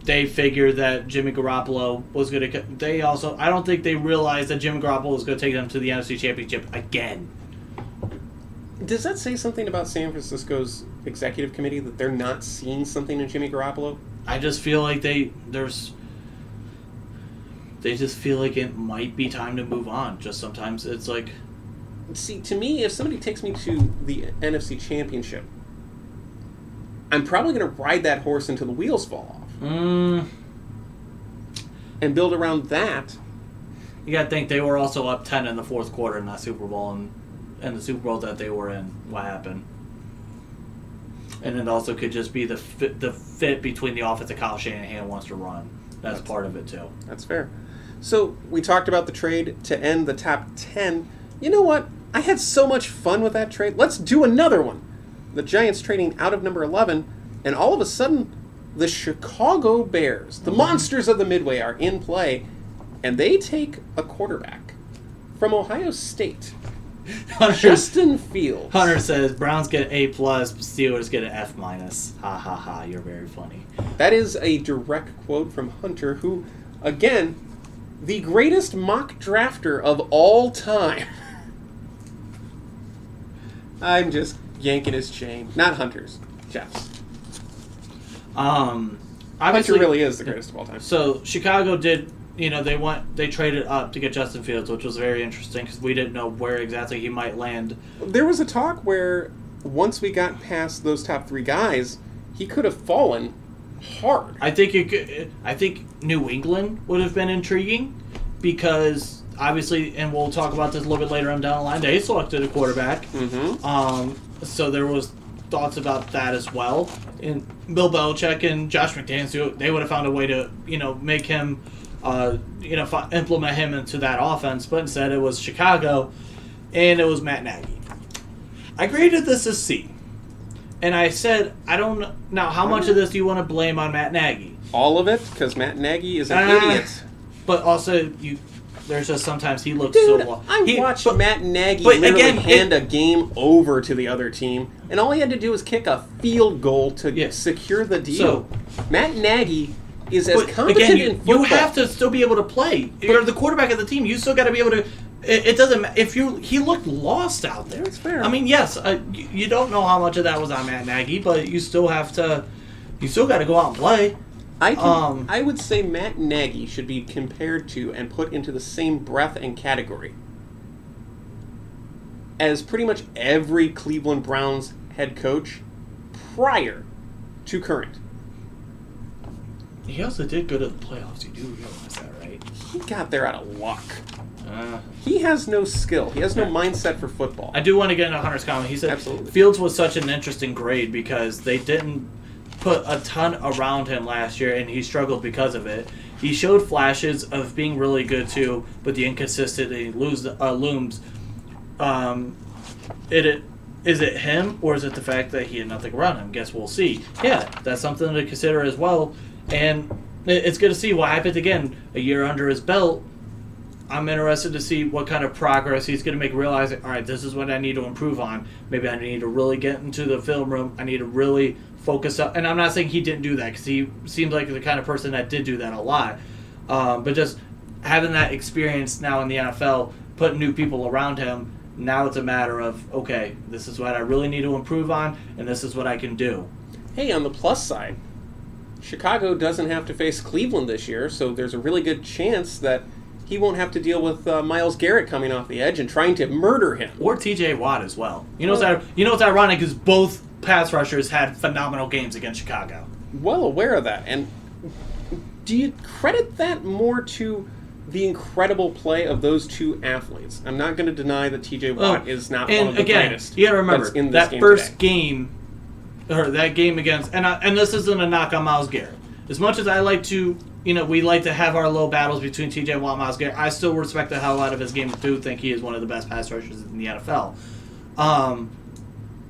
they figured that Jimmy Garoppolo was going to... I don't think they realized that Jimmy Garoppolo was going to take them to the NFC Championship again. Does that say something about San Francisco's executive committee, that they're not seeing something in Jimmy Garoppolo? I just feel like they just feel like it might be time to move on. Just sometimes it's like... See, to me, if somebody takes me to the NFC Championship, I'm probably going to ride that horse until the wheels fall off. And build around that. You got to think they were also up 10 in the fourth quarter in that Super Bowl, and the Super Bowl that they were in. What happened? And it also could just be the fit between the offense that Kyle Shanahan wants to run. That's part of it, too. That's fair. So, we talked about the trade to end the top 10. You know what? I had so much fun with that trade. Let's do another one. The Giants trading out of number 11, and all of a sudden, the Chicago Bears, the monsters of the Midway, are in play, and they take a quarterback from Ohio State. Justin Fields. Hunter says, Browns get an A+, Steelers get an F-. Ha ha ha, you're very funny. That is a direct quote from Hunter, who, again, the greatest mock drafter of all time. I'm just yanking his chain. Not Hunter's. Jeff's. Hunter really is the greatest of all time. So, Chicago did... they traded up to get Justin Fields, which was very interesting because we didn't know where exactly he might land. There was a talk where once we got past those top three guys, he could have fallen hard. I think New England would have been intriguing because obviously, and we'll talk about this a little bit later on down the line, they selected a quarterback. Mm-hmm. So there was thoughts about that as well. And Bill Belichick and Josh McDaniels, they would have found a way to make him. Implement him into that offense, but instead it was Chicago, and it was Matt Nagy. I graded this as C, and I said, I don't know. Now, how much of this do you want to blame on Matt Nagy? All of it, because Matt Nagy is an idiot. But also, there's just sometimes he looks Dude, so well. I watched Matt Nagy literally hand a game over to the other team, and all he had to do was kick a field goal to secure the deal. So, Matt Nagy is as competent in football. You have to still be able to play. You're the quarterback of the team. You still got to be able to. It doesn't matter if he looked lost out there. That's fair. I mean, yes, you don't know how much of that was on Matt Nagy, but you still have to. You still got to go out and play. I would say Matt Nagy should be compared to and put into the same breath and category as pretty much every Cleveland Browns head coach prior to current. He also did go to the playoffs. You do realize that, right? He got there out of luck. He has no skill. He has no mindset for football. I do want to get into Hunter's comment. He said Absolutely. Fields was such an interesting grade because they didn't put a ton around him last year, and he struggled because of it. He showed flashes of being really good, too, but the inconsistency looms. Is it him, or is it the fact that he had nothing around him? Guess we'll see. Yeah, that's something to consider as well. And it's good to see what happened again. A year under his belt, I'm interested to see what kind of progress he's going to make, realizing, all right, this is what I need to improve on. Maybe I need to really get into the film room. I need to really focus up. And I'm not saying he didn't do that because he seems like the kind of person that did do that a lot. But just having that experience now in the NFL, putting new people around him, now it's a matter of, okay, this is what I really need to improve on, and this is what I can do. Hey, on the plus side, Chicago doesn't have to face Cleveland this year, so there's a really good chance that he won't have to deal with Myles Garrett coming off the edge and trying to murder him. Or T.J. Watt as well. You know what's ironic is both pass rushers had phenomenal games against Chicago. Well aware of that. And do you credit that more to the incredible play of those two athletes? I'm not going to deny that T.J. Watt is not one of the greatest. You got to remember, that first game, or that game against, and this isn't a knock on Myles Garrett. As much as I like to, we like to have our little battles between T.J. Watt and Myles Garrett, I still respect the hell out of his game. I do think he is one of the best pass rushers in the NFL.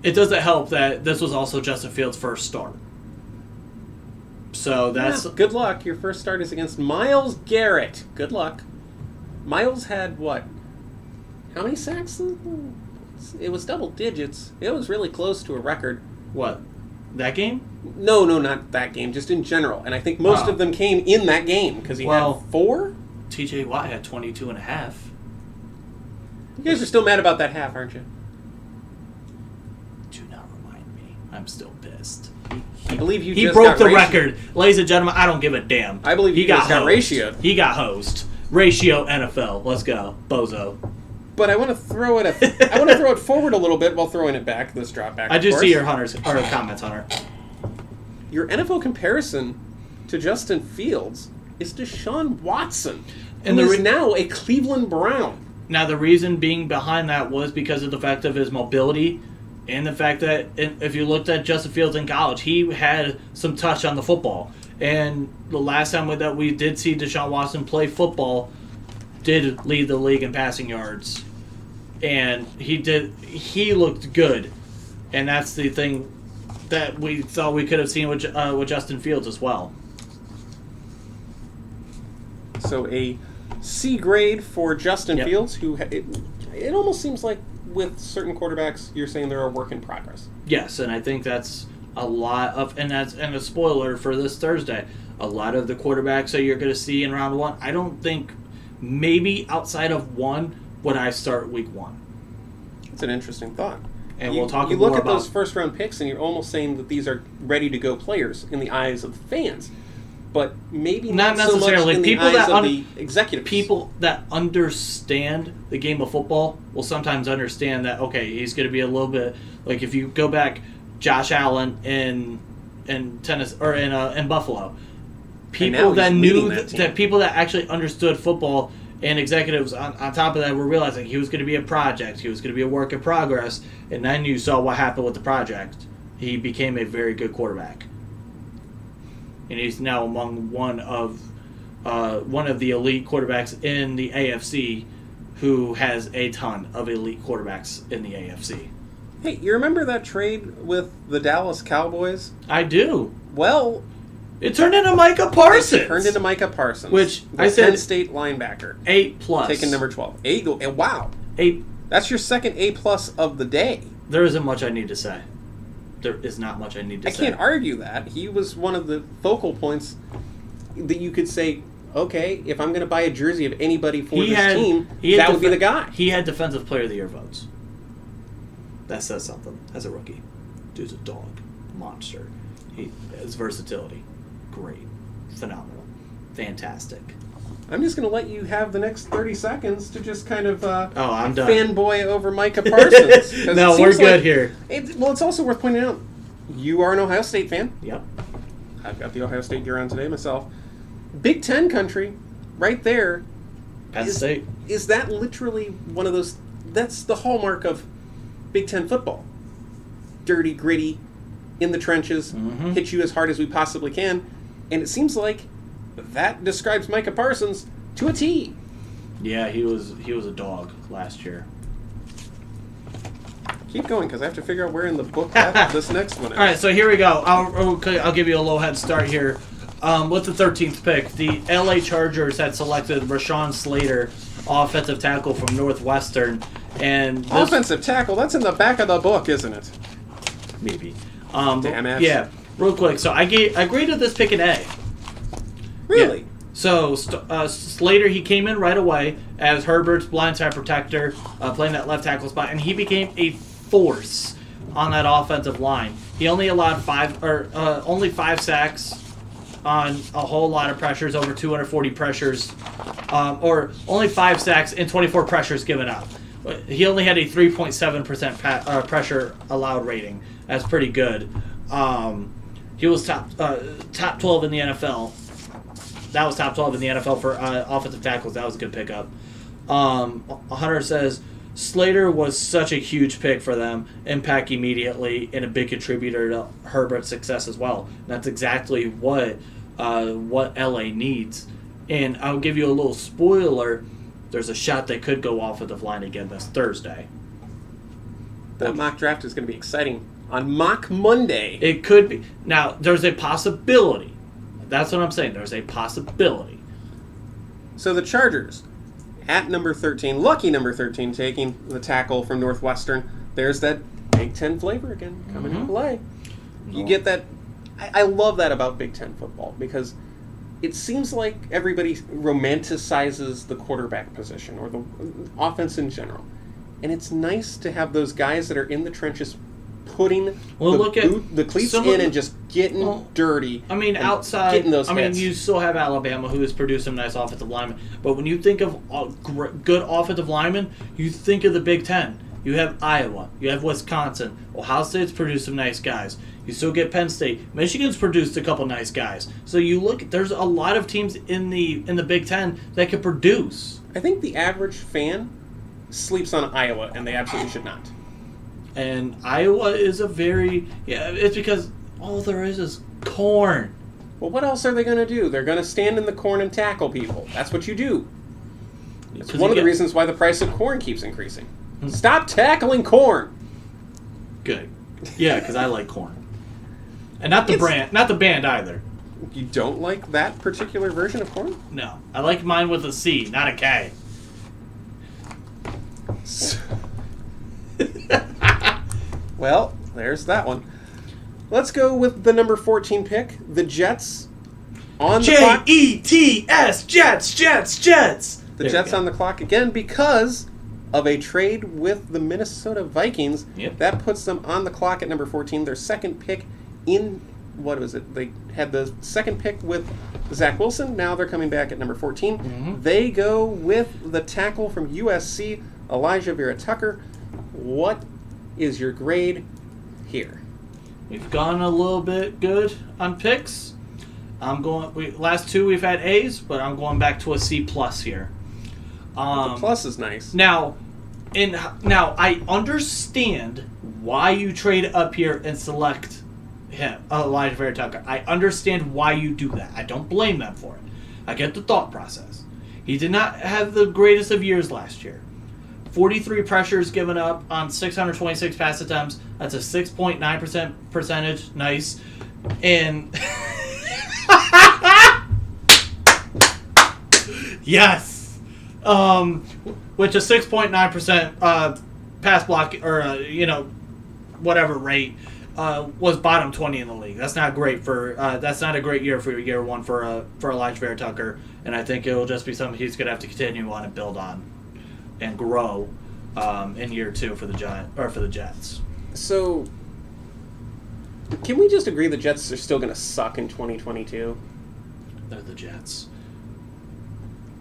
It doesn't help that this was also Justin Fields' first start. So that's... Yeah, good luck. Your first start is against Myles Garrett. Good luck. Myles had, what? How many sacks? It was double digits. It was really close to a record. What? That game? No, not that game. Just in general. And I think most of them came in that game because he had 4. TJ Watt had 22 and a half. You guys are still mad about that half, aren't you? Do not remind me. I'm still pissed. I believe he broke the record. Ladies and gentlemen, I don't give a damn. I believe he got ratioed. He got hosed. Ratio NFL. Let's go. Bozo. But I want to throw it forward a little bit while throwing it back, this drop back. I do see your comments, Hunter. Your NFL comparison to Justin Fields is Deshaun Watson, who is now a Cleveland Brown. Now, the reason being behind that was because of the fact of his mobility and the fact that if you looked at Justin Fields in college, he had some touch on the football. And the last time that we did see Deshaun Watson play football did lead the league in passing yards. And he looked good. And that's the thing that we thought we could have seen with Justin Fields as well. So a C grade for Justin Fields, who it almost seems like with certain quarterbacks, you're saying they're a work in progress. Yes, and I think that's a lot of, and a spoiler for this Thursday, a lot of the quarterbacks that you're going to see in round 1, I don't think, maybe outside of one, would I start week 1. It's an interesting thought. And we'll talk more about... You look at those first-round picks, and you're almost saying that these are ready-to-go players in the eyes of the fans. But maybe not necessarily so much in people the eyes of the executives. People that understand the game of football will sometimes understand that, okay, he's going to be a little bit... Like, if you go back, Josh Allen in tennis, or in Buffalo, people that knew that people that actually understood football and executives on top of that were realizing he was going to be a project, he was going to be a work in progress, and then you saw what happened with the project. He became a very good quarterback, and he's now among one of the elite quarterbacks in the AFC, who has a ton of elite quarterbacks in the AFC. Hey, you remember that trade with the Dallas Cowboys? I do. Well, it turned into Micah Parsons. Which I said, Penn State linebacker. 8+. Taking number 12. 8. Wow. 8. That's your second A+ of the day. There isn't much I need to say. There is not much I need to say. I can't argue that. He was one of the focal points that you could say, okay, if I'm going to buy a jersey of anybody for this team, that would be the guy. He had Defensive Player of the Year votes. That says something as a rookie. Dude's a dog. Monster. His versatility. Great. Phenomenal. Fantastic. I'm just going to let you have the next 30 seconds to just kind of I'm done. Fanboy over Micah Parsons. No, we're good here. It's also worth pointing out, you are an Ohio State fan. Yep. I've got the Ohio State gear on today myself. Big Ten country, right there. Penn State. Is that literally one of those... That's the hallmark of Big Ten football. Dirty, gritty, in the trenches, hit you as hard as we possibly can. And it seems like that describes Micah Parsons to a T. Yeah, he was a dog last year. Keep going, because I have to figure out where in the book this next one is. All right, so here we go. I'll give you a little head start here. With the 13th pick, the LA Chargers had selected Rashawn Slater, offensive tackle from Northwestern. And offensive tackle, that's in the back of the book, isn't it? Maybe. Damn it. Yeah, real quick. So I graded this pick an A. Really? Yeah. So Slater, he came in right away as Herbert's blindside protector, playing that left tackle spot, and he became a force on that offensive line. He only allowed only 5 sacks on a whole lot of pressures, over 240 pressures, or only 5 sacks and 24 pressures given up. He only had a 3.7% pressure allowed rating. That's pretty good. He was top 12 in the NFL. That was top 12 in the NFL for offensive tackles. That was a good pickup. Hunter says, Slater was such a huge pick for them, impact immediately, and a big contributor to Herbert's success as well. That's exactly what LA needs. And I'll give you a little spoiler. There's a shot that could go offensive line again this Thursday. That mock draft is going to be exciting. On Mock Monday. It could be. Now, there's a possibility. That's what I'm saying. There's a possibility. So the Chargers, at number 13, lucky number 13, taking the tackle from Northwestern. There's that Big Ten flavor again coming into play. You get that. I love that about Big Ten football because it seems like everybody romanticizes the quarterback position or the offense in general. And it's nice to have those guys that are in the trenches putting the cleats in and just getting dirty. I mean, outside, getting those hits. you still have Alabama, who has produced some nice offensive linemen. But when you think of good offensive linemen, you think of the Big Ten. You have Iowa. You have Wisconsin. Ohio State's produced some nice guys. You still get Penn State. Michigan's produced a couple nice guys. So you look, there's a lot of teams in the Big Ten that can produce. I think the average fan sleeps on Iowa, and they absolutely should not. And Iowa is it's because all there is corn. Well, what else are they going to do? They're going to stand in the corn and tackle people. That's what you do. It's one of the reasons why the price of corn keeps increasing. Stop tackling corn. Good. Yeah, because I like corn. And not the band either. You don't like that particular version of corn? No. I like mine with a C, not a K. Well, there's that one. Let's go with the number 14 pick, the Jets. On the clock. Jets, Jets. The Jets on the clock again because of a trade with the Minnesota Vikings. Yep. That puts them on the clock at number 14. Their second pick in, what was it? They had the second pick with Zach Wilson. Now they're coming back at number 14. Mm-hmm. They go with the tackle from USC, Elijah Vera Tucker. What is your grade here? We've gone a little bit good on picks. Last two we've had A's, but I'm going back to a C plus here. The plus is nice. Now I understand why you trade up here and select him, Elijah Vera Tucker. I understand why you do that. I don't blame them for it. I get the thought process. He did not have the greatest of years last year. 43 pressures given up on 626 pass attempts. That's a 6.9% percentage. Nice. And yes. Which a 6.9% pass block or whatever rate was bottom 20 in the league. That's not great for that's not a great year for year one for Elijah Vera Tucker, and I think it'll just be something he's gonna have to continue on and build on and grow in year two for the Jets. So, can we just agree the Jets are still going to suck in 2022? They're the Jets.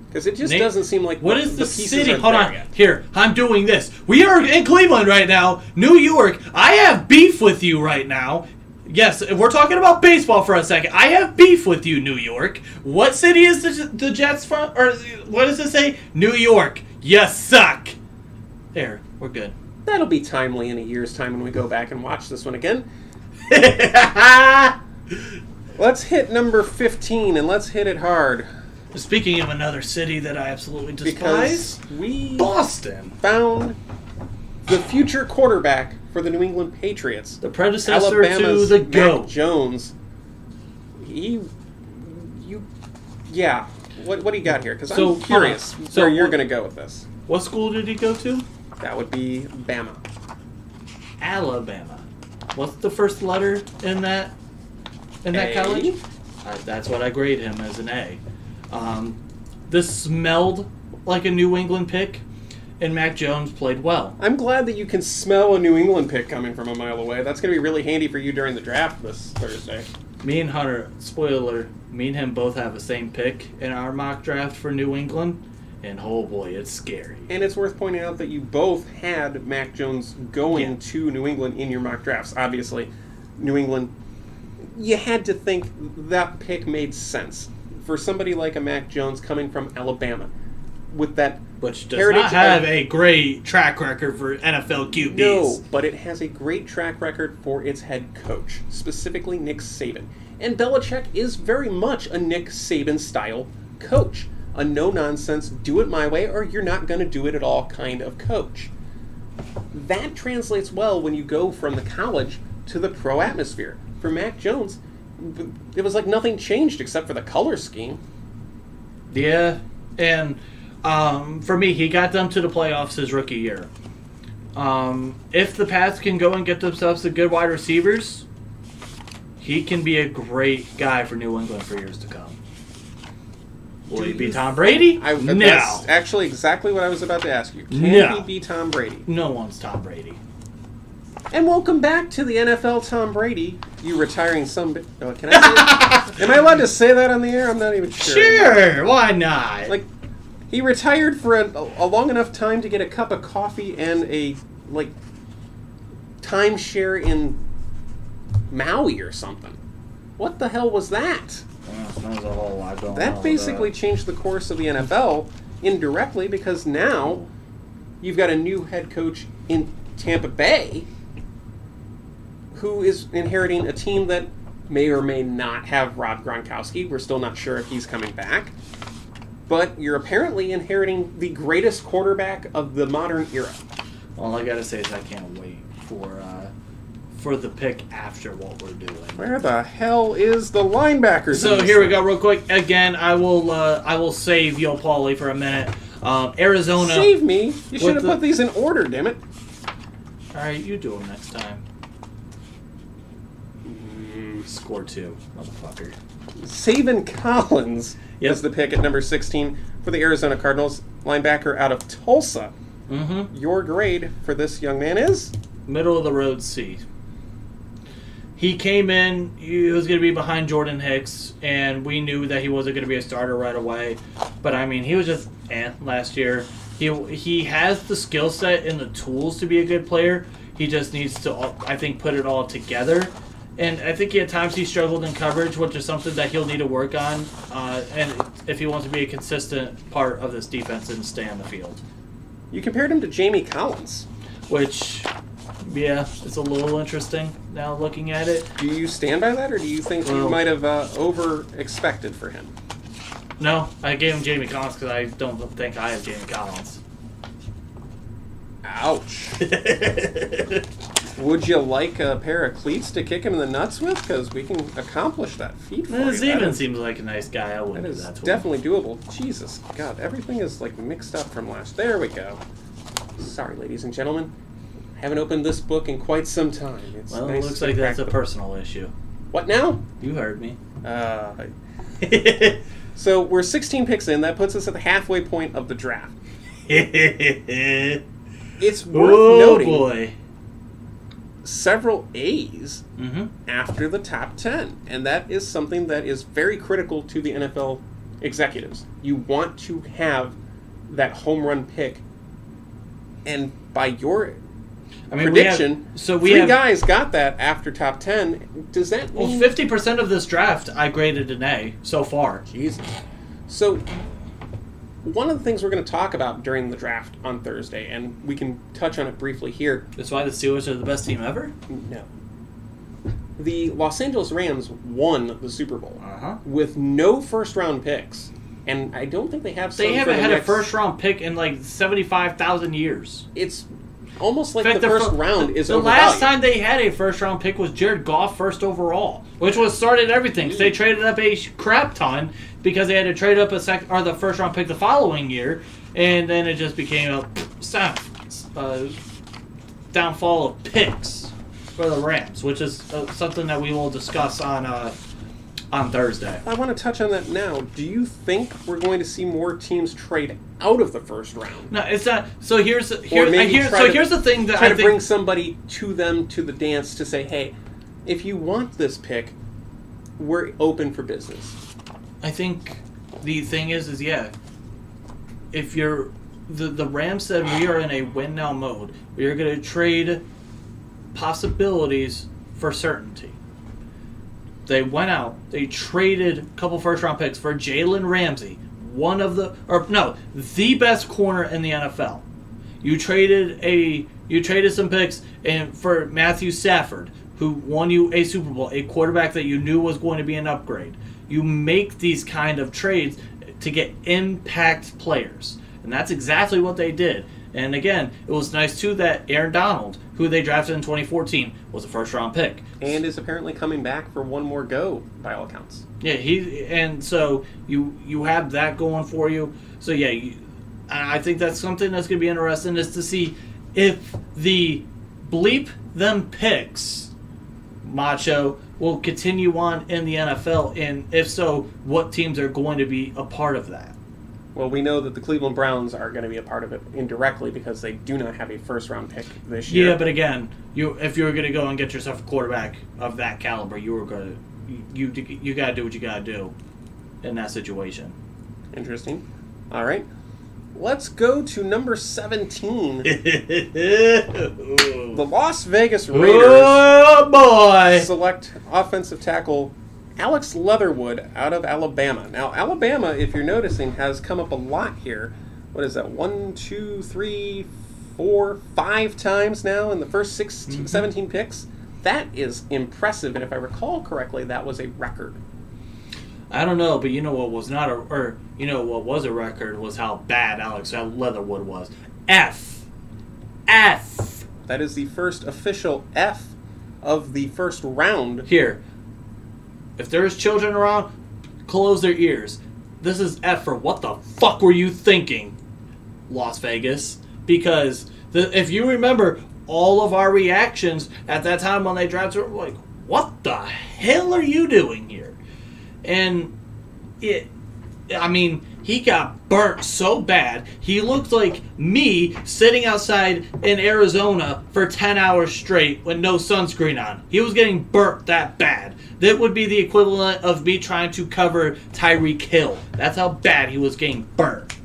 Because it just doesn't seem like what is the city? Hold on, here I'm doing this. We are in Cleveland right now, New York. I have beef with you right now. Yes, we're talking about baseball for a second. I have beef with you, New York. What city is the Jets from? Or what does it say? New York. You suck. There, we're good. That'll be timely in a year's time when we go back and watch this one again. Let's hit number 15, and let's hit it hard. Speaking of another city that I absolutely despise, Boston found the future quarterback for the New England Patriots. The predecessor Alabama's to the GOAT. Mac Jones. What do you got here? Because I'm curious where you're going to go with this. What school did he go to? That would be Bama. Alabama. What's the first letter in that college? That's what I grade him, as an A. This smelled like a New England pick, and Mac Jones played well. I'm glad that you can smell a New England pick coming from a mile away. That's going to be really handy for you during the draft this Thursday. Me and Hunter, spoiler, me and him both have the same pick in our mock draft for New England, and oh boy, it's scary. And it's worth pointing out that you both had Mac Jones going to New England in your mock drafts. Obviously, New England, you had to think that pick made sense for somebody like a Mac Jones coming from Alabama with that which does not have a great track record for NFL QBs. No, but it has a great track record for its head coach, specifically Nick Saban. And Belichick is very much a Nick Saban-style coach. A no-nonsense, do it my way or you're not going to do it at all kind of coach. That translates well when you go from the college to the pro atmosphere. For Mac Jones, it was like nothing changed except for the color scheme. Yeah, and for me, he got them to the playoffs his rookie year. If the Pats can go and get themselves some good wide receivers, he can be a great guy for New England for years to come. Will he be Tom Brady? No. That's actually exactly what I was about to ask you. Can he be Tom Brady? No one's Tom Brady. And welcome back to the NFL, Tom Brady. You retiring some... Oh, can I say Am I allowed to say that on the air? I'm not even sure. Sure, why not? Like, he retired for a long enough time to get a cup of coffee and a, timeshare in Maui or something. What the hell was that? There's a whole lot going on. That basically changed the course of the NFL indirectly because now you've got a new head coach in Tampa Bay who is inheriting a team that may or may not have Rob Gronkowski. We're still not sure if he's coming back. But you're apparently inheriting the greatest quarterback of the modern era. All I gotta say is I can't wait for the pick after what we're doing. Where the hell is the linebackers? So here we go, real quick. Again, I will save Yo Paulie for a minute. Arizona. Save me? You should have put these in order, damn it. All right, you do them next time. Score 2, motherfucker. Savin Collins is the pick at number 16 for the Arizona Cardinals, linebacker out of Tulsa. Mm-hmm. Your grade for this young man is? Middle of the road C. He came in, he was going to be behind Jordan Hicks, and we knew that he wasn't going to be a starter right away. But, I mean, he was just last year. He has the skill set and the tools to be a good player. He just needs to, I think, put it all together. And I think at times he struggled in coverage, which is something that he'll need to work on. And if he wants to be a consistent part of this defense and stay on the field. You compared him to Jamie Collins. Which, yeah, it's a little interesting now looking at it. Do you stand by that, or do you think you might have over-expected for him? No, I gave him Jamie Collins because I don't think I have Jamie Collins. Ouch. Would you like a pair of cleats to kick him in the nuts with? Because we can accomplish that feat for you. Zeman seems like a nice guy. I wouldn't do that to him. That is definitely doable. Jesus, God, everything is mixed up from last. There we go. Sorry, ladies and gentlemen. I haven't opened this book in quite some time. It's well, nice it looks like that's a personal issue. What now? You heard me. So we're 16 picks in. That puts us at the halfway point of the draft. It's worth noting. Oh, boy. Several A's after the top 10. And that is something that is very critical to the NFL executives. You want to have that home run pick. And by your prediction, three guys got that after top 10. Does that mean... Well, 50% of this draft I graded an A so far. Jesus. So... one of the things we're going to talk about during the draft on Thursday, and we can touch on it briefly here. That's why the Steelers are the best team ever? No. The Los Angeles Rams won the Super Bowl with no first-round picks, and I don't think they have some. They haven't had a first-round pick in 75,000 years. It's almost like the first round is overvalued. The last time they had a first-round pick was Jared Goff first overall, which was started everything. So they traded up a crap ton because they had to trade up the first-round pick the following year, and then it just became a downfall of picks for the Rams, which is something that we will discuss on Thursday. I want to touch on that now. Do you think we're going to see more teams trade out of the first round? No, it's not. So here's the thing that I think, bring somebody to them to the dance to say, hey, if you want this pick, we're open for business. I think the thing is if you're the Rams said we are in a win now mode, we are going to trade possibilities for certainty. They went out, they traded a couple first round picks for Jalen Ramsey, the best corner in the NFL. You traded some picks for Matthew Stafford, who won you a Super Bowl, a quarterback that you knew was going to be an upgrade. You make these kind of trades to get impact players. And that's exactly what they did. And again, it was nice too that Aaron Donald, who they drafted in 2014, was a first-round pick. And is apparently coming back for one more go, by all accounts. Yeah, so you have that going for you. So yeah, I think that's something that's going to be interesting, is to see if the bleep them picks, Macho, will continue on in the NFL? And if so, what teams are going to be a part of that? Well, we know that the Cleveland Browns are going to be a part of it indirectly because they do not have a first-round pick this year. Yeah, but again, if you were going to go and get yourself a quarterback of that caliber, you got to do what you got to do in that situation. Interesting. All right. Let's go to number 17. The Las Vegas Raiders select offensive tackle Alex Leatherwood out of Alabama. Now, Alabama, if you're noticing, has come up a lot here. What is that? 1, 2, 3, 4, 5 times now in the first 17 picks. That is impressive, and if I recall correctly, that was a record. I don't know, but you know what was not what was a record was how bad Alex Leatherwood was. F. That is the first official F of the first round. Here, if there's children around, close their ears. This is F for what the fuck were you thinking, Las Vegas? Because if you remember, all of our reactions at that time when they drafted were like, what the hell are you doing here? And he got burnt so bad. He looked like me sitting outside in Arizona for 10 hours straight with no sunscreen on. He was getting burnt that bad. That would be the equivalent of me trying to cover Tyreek Hill. That's how bad he was getting burnt.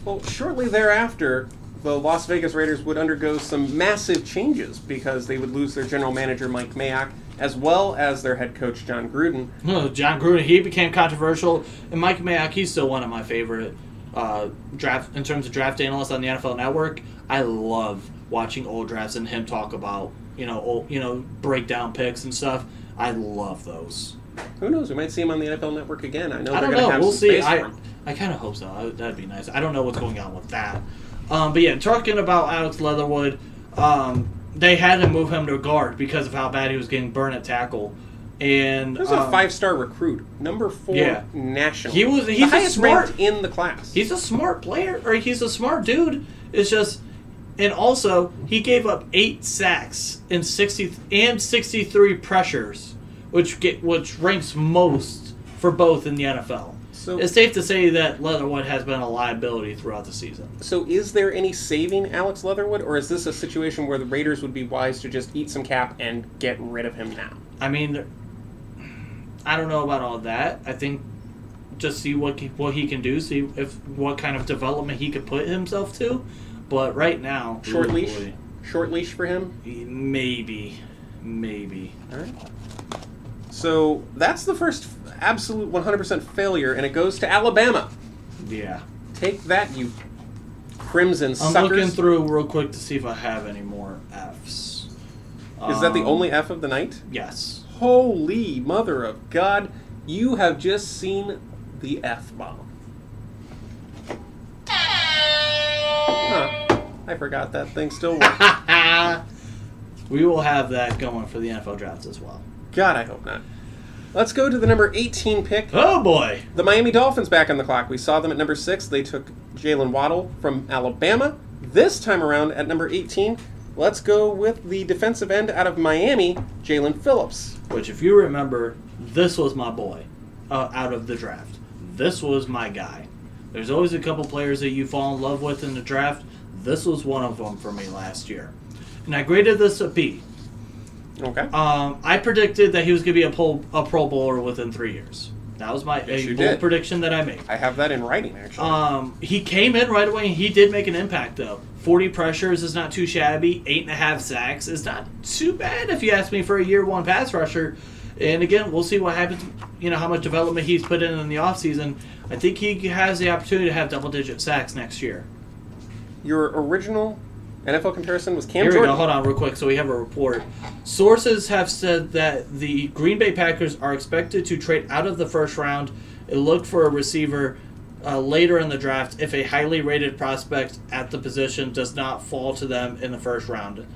Well, shortly thereafter, the Las Vegas Raiders would undergo some massive changes because they would lose their general manager, Mike Mayock, as well as their head coach, John Gruden. John Gruden, he became controversial. And Mike Mayock, he's still one of my favorite draft in terms of draft analysts on the NFL Network. I love watching old drafts and him talk about, breakdown picks and stuff. I love those. Who knows? We might see him on the NFL Network again. I don't know. They're going to have we'll some see. space for him. I kind of hope so. That'd be nice. I don't know what's going on with that. But yeah, talking about Alex Leatherwood, they had to move him to guard because of how bad he was getting burned at tackle. And he was a 5-star recruit, number 4 nationally. He's the highest ranked in the class. He's a smart player, or he's a smart dude. It's just, and also he gave up 8 sacks and 63 pressures, which ranks most for both in the NFL. So it's safe to say that Leatherwood has been a liability throughout the season. So is there any saving Alex Leatherwood, or is this a situation where the Raiders would be wise to just eat some cap and get rid of him now? I mean, I don't know about all that. I think just see what he can do, see what kind of development he could put himself to. But right now, short leash for him? Maybe. All right. So that's the first absolute 100% failure, and it goes to Alabama. Yeah. Take that, you crimson suckers. I'm looking through real quick to see if I have any more Fs. Is that the only F of the night? Yes. Holy mother of God, you have just seen the F-bomb. Huh. I forgot that thing still works. We will have that going for the NFL drafts as well. God, I hope not. Let's go to the number 18 pick. Oh, boy. The Miami Dolphins back on the clock. We saw them at number 6. They took Jalen Waddle from Alabama. This time around at number 18, let's go with the defensive end out of Miami, Jalen Phillips. Which, if you remember, this was my boy out of the draft. This was my guy. There's always a couple players that you fall in love with in the draft. This was one of them for me last year. And I graded this a B. Okay. I predicted that he was going to be a Pro Bowler within 3 years. That was my bold prediction that I made. I have that in writing, actually. He came in right away, and he did make an impact, though. 40 pressures is not too shabby. 8.5 sacks is not too bad, if you ask me, for a year 1 pass rusher. And again, we'll see what happens, how much development he's put in the offseason. I think he has the opportunity to have double-digit sacks next year. Your original NFL comparison was Cam Here Jordan. we go. Hold on real quick. So we have a report. Sources have said that the Green Bay Packers are expected to trade out of the first round and look for a receiver later in the draft if a highly rated prospect at the position does not fall to them in the first round.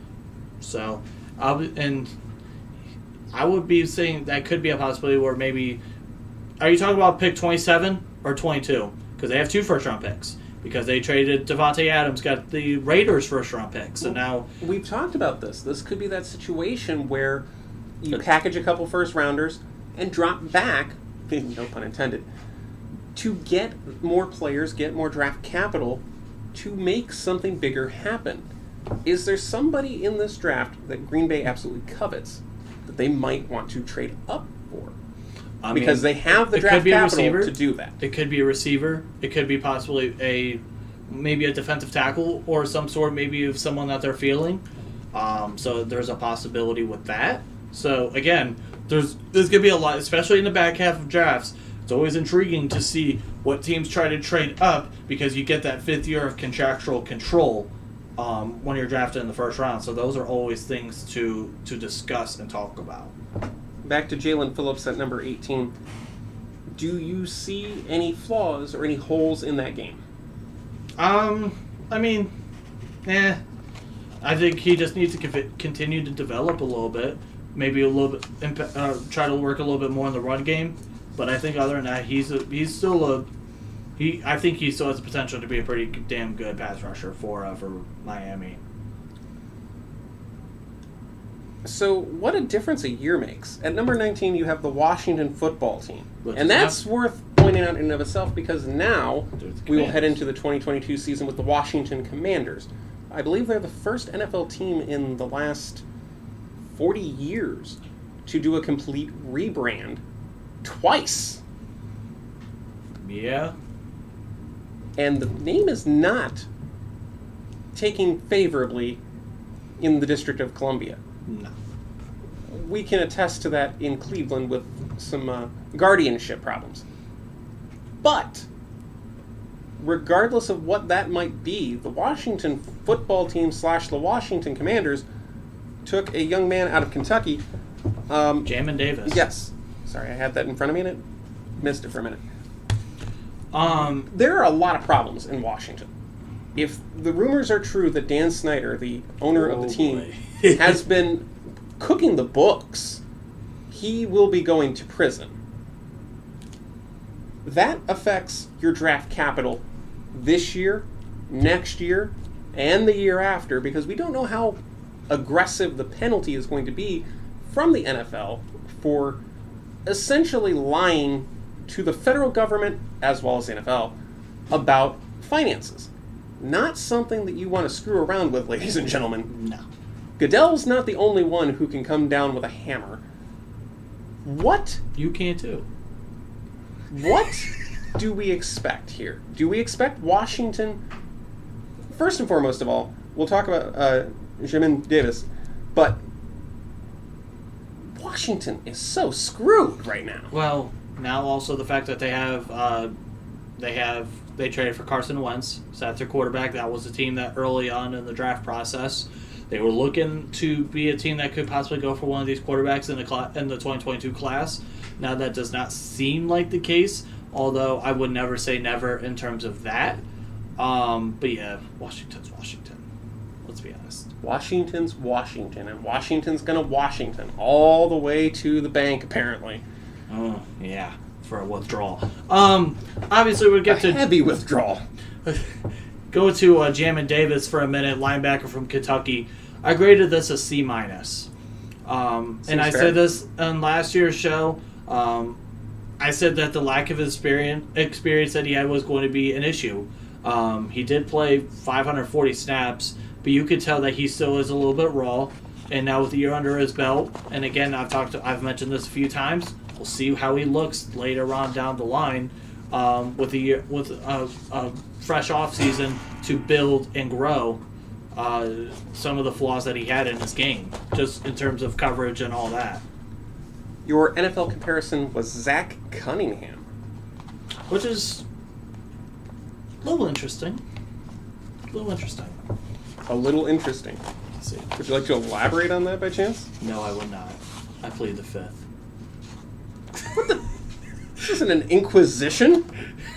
So, I would be saying that could be a possibility where maybe... Are you talking about pick 27 or 22? Because they have 2 first-round picks. Because they traded Devontae Adams, got the Raiders' first-round pick. So now... We've talked about this. This could be that situation where You package a couple first rounders and drop back, no pun intended, to get more players, get more draft capital to make something bigger happen. Is there somebody in this draft that Green Bay absolutely covets that they might want to trade up for? Because they have the draft capital to do that. It could be a receiver. It could be possibly maybe a defensive tackle or some sort, maybe of someone that they're feeling. So there's a possibility with that. So again, there's going to be a lot, especially in the back half of drafts. It's always intriguing to see what teams try to trade up because you get that 5th year of contractual control when you're drafted in the first round. So those are always things to discuss and talk about. Back to Jalen Phillips at number 18. Do you see any flaws or any holes in that game? I think he just needs to continue to develop a little bit. Maybe a little bit, try to work a little bit more in the run game. But I think other than that, I think he still has the potential to be a pretty damn good pass rusher for Miami. So what a difference a year makes. At number 19, you have the Washington football team. And that's worth pointing out in and of itself because now we will head into the 2022 season with the Washington Commanders. I believe they're the first NFL team in the last 40 years to do a complete rebrand twice. Yeah. And the name is not taking favorably in the District of Columbia. No. We can attest to that in Cleveland with some guardianship problems. But, regardless of what that might be, the Washington football team / the Washington Commanders took a young man out of Kentucky. Jamin Davis. Yes. Sorry, I had that in front of me and it missed it for a minute. There are a lot of problems in Washington. If the rumors are true that Dan Snyder, the owner of the team, has been cooking the books, he will be going to prison. That affects your draft capital this year, next year, and the year after, because we don't know how aggressive the penalty is going to be from the NFL for essentially lying to the federal government, as well as the NFL, about finances. Not something that you want to screw around with, ladies and gentlemen. No. Goodell's not the only one who can come down with a hammer. What? You can too. What do we expect here? Do we expect Washington... First and foremost of all, we'll talk about Jamin Davis, but Washington is so screwed right now. Well, now also the fact that they traded for Carson Wentz, so that's their quarterback. That was a team that early on in the draft process, they were looking to be a team that could possibly go for one of these quarterbacks in the 2022 class. Now that does not seem like the case, although I would never say never in terms of that. But yeah, Washington's Washington. Let's be honest. Washington's Washington, and Washington's gonna Washington all the way to the bank, apparently. Oh, yeah, for a withdrawal. Obviously, we'll get to heavy withdrawal. Go to Jamin Davis for a minute, linebacker from Kentucky. I graded this a C-. And I said this on last year's show. I said that the lack of experience that he had was going to be an issue. He did play 540 snaps, but you could tell that he still is a little bit raw. And now with the year under his belt, and again, I've mentioned this a few times. We'll see how he looks later on down the line with a fresh offseason to build and grow some of the flaws that he had in his game, just in terms of coverage and all that. Your NFL comparison was Zach Cunningham. Which is a little interesting. A little interesting. Let's see. Would you like to elaborate on that by chance? No, I would not. I plead the fifth. What the? This isn't an inquisition.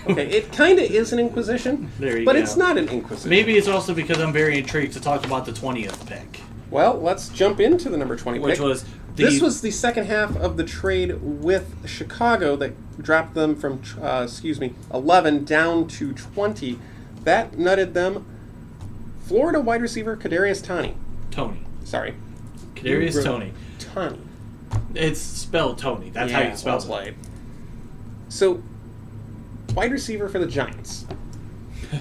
Okay, it kind of is an inquisition, but it's not an inquisition. Maybe it's also because I'm very intrigued to talk about the 20th pick. Well, let's jump into the number 20 Which pick. This was the second half of the trade with Chicago that dropped them from 11 down to 20. That nutted them Florida wide receiver Kadarius Toney. Tony. Sorry. Kadarius Toney. Toney. It's spelled Tony. That's how you spell it. Played. So, wide receiver for the Giants.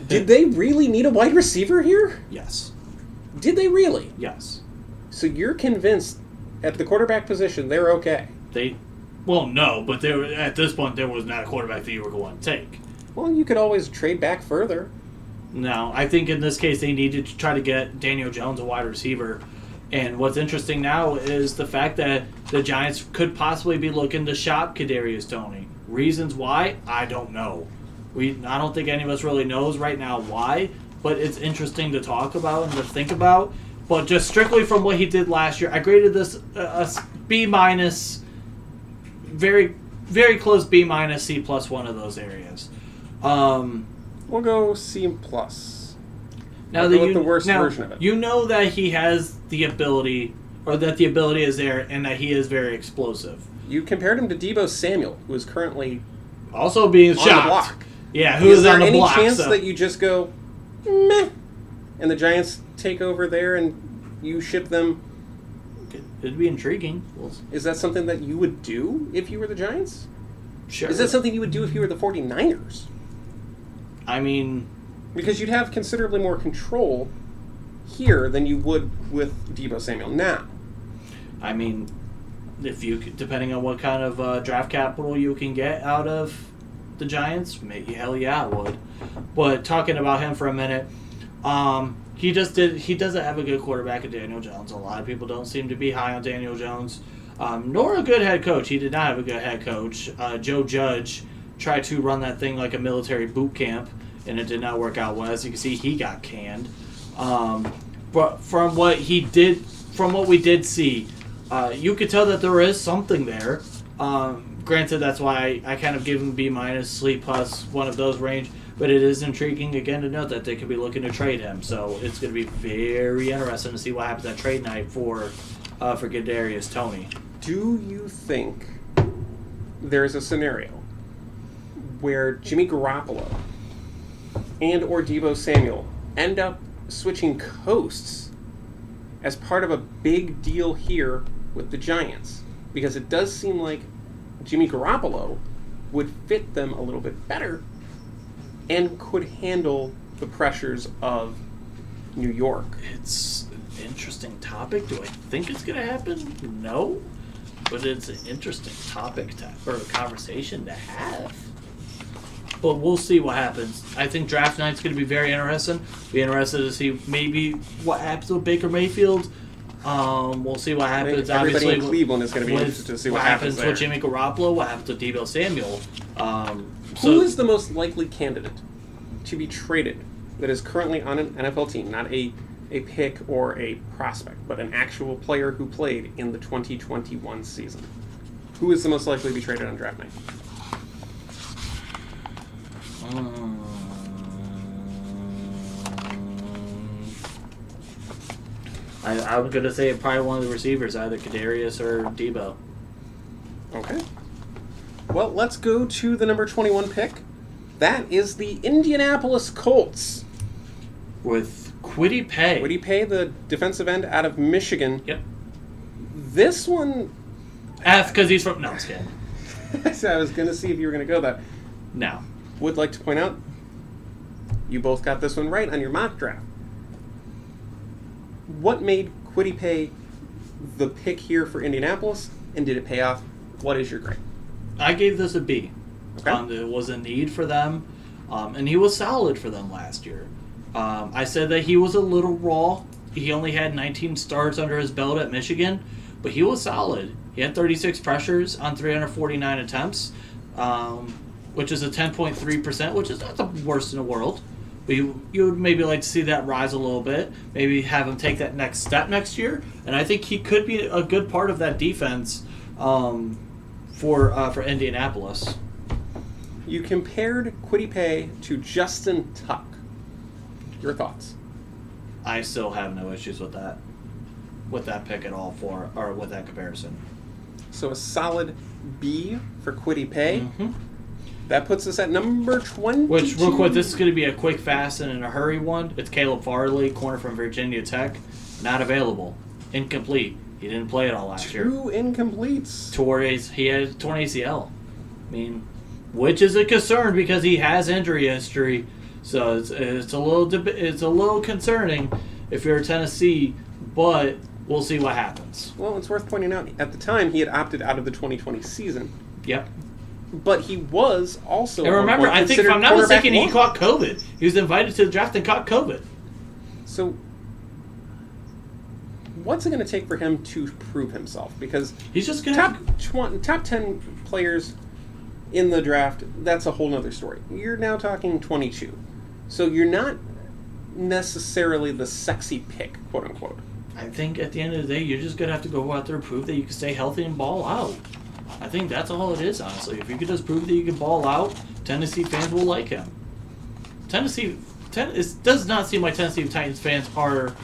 Did they really need a wide receiver here? Yes. Did they really? Yes. So you're convinced at the quarterback position they're okay? Well, no, but at this point there was not a quarterback that you were going to take. Well, you could always trade back further. No, I think in this case they needed to try to get Daniel Jones a wide receiver. And what's interesting now is the fact that the Giants could possibly be looking to shop Kadarius Toney. Reasons why? I don't know. I don't think any of us really knows right now why, but it's interesting to talk about and to think about. But just strictly from what he did last year, I graded this a B-, very, very close B-, C+, one of those areas. We'll go C+. Now the worst version of it. You know that he has the ability, or that the ability is there, and that he is very explosive. You compared him to Deebo Samuel, who is currently also being on shocked. the block. Yeah, who is on the block? Is there any chance that you just go, meh, and the Giants take over there and you ship them? It'd be intriguing. Is that something that you would do if you were the Giants? Sure. Is that something you would do if you were the 49ers? I mean... Because you'd have considerably more control here than you would with Deebo Samuel now. I mean, if you depending on what kind of draft capital you can get out of the Giants, maybe hell yeah, I would. But talking about him for a minute, he doesn't have a good quarterback in Daniel Jones. A lot of people don't seem to be high on Daniel Jones, nor a good head coach. He did not have a good head coach. Joe Judge tried to run that thing like a military boot camp, and it did not work out well. As you can see, he got canned. But from what we did see, you could tell that there is something there. Granted, that's why I kind of give him B-, C+, one of those range. But it is intriguing, again, to note that they could be looking to trade him. So it's going to be very interesting to see what happens at trade night for Kadarius Toney. Do you think there's a scenario where Jimmy Garoppolo and or Deebo Samuel end up switching coasts as part of a big deal here with the Giants? Because it does seem like Jimmy Garoppolo would fit them a little bit better and could handle the pressures of New York. It's an interesting topic. Do I think it's going to happen? No. But it's an interesting topic or a conversation to have. But we'll see what happens. I think draft night's going to be very interesting. Be interested to see maybe what happens with Baker Mayfield. We'll see what happens. Everybody in Cleveland is going to be interested to see what happens there. With Jimmy Garoppolo, what happens with Deebo Samuel. Who is the most likely candidate to be traded that is currently on an NFL team, not a pick or a prospect, but an actual player who played in the 2021 season? Who is the most likely to be traded on draft night? I'm going to say probably one of the receivers, either Kadarius or Deebo. Okay. Well, let's go to the number 21 pick. That is the Indianapolis Colts. With Kwity Paye. Kwity Paye, the defensive end out of Michigan. Yep. This one... F, because he's from... No, I'm just kidding. I was going to see if you were going to go that. No. Would like to point out, you both got this one right on your mock draft. What made Kwity Paye the pick here for Indianapolis, and did it pay off? What is your grade? I gave this a B. Okay. It was a need for them, and he was solid for them last year. I said that he was a little raw. He only had 19 starts under his belt at Michigan, but he was solid. He had 36 pressures on 349 attempts, which is a 10.3%, which is not the worst in the world. But you would maybe like to see that rise a little bit, maybe have him take that next step next year, and I think he could be a good part of that defense for Indianapolis. You compared Kwity Paye to Justin Tuck. Your thoughts? I still have no issues with that pick at all or with that comparison. So a solid B for Kwity Paye. Mm-hmm. That puts us at number 20. Which, real quick, this is going to be a quick, fast, and in a hurry one. It's Caleb Farley, corner from Virginia Tech. Not available. Incomplete. He didn't play it all last year. 2 incompletes. He had torn ACL. I mean, which is a concern because he has injury history. So it's a little concerning if you're Tennessee, but we'll see what happens. Well, it's worth pointing out, at the time, he had opted out of the 2020 season. Yep. But he was also... And remember, I think, if I'm not mistaken, he caught COVID. He was invited to the draft and caught COVID. So, what's it going to take for him to prove himself? Because he's just going to... Top 10 players in the draft, that's a whole other story. You're now talking 22. So you're not necessarily the sexy pick, quote unquote. I think at the end of the day, you're just going to have to go out there and prove that you can stay healthy and ball out. I think that's all it is, honestly. If you could just prove that you can ball out, Tennessee fans will like him. It does not seem like Tennessee Titans fans are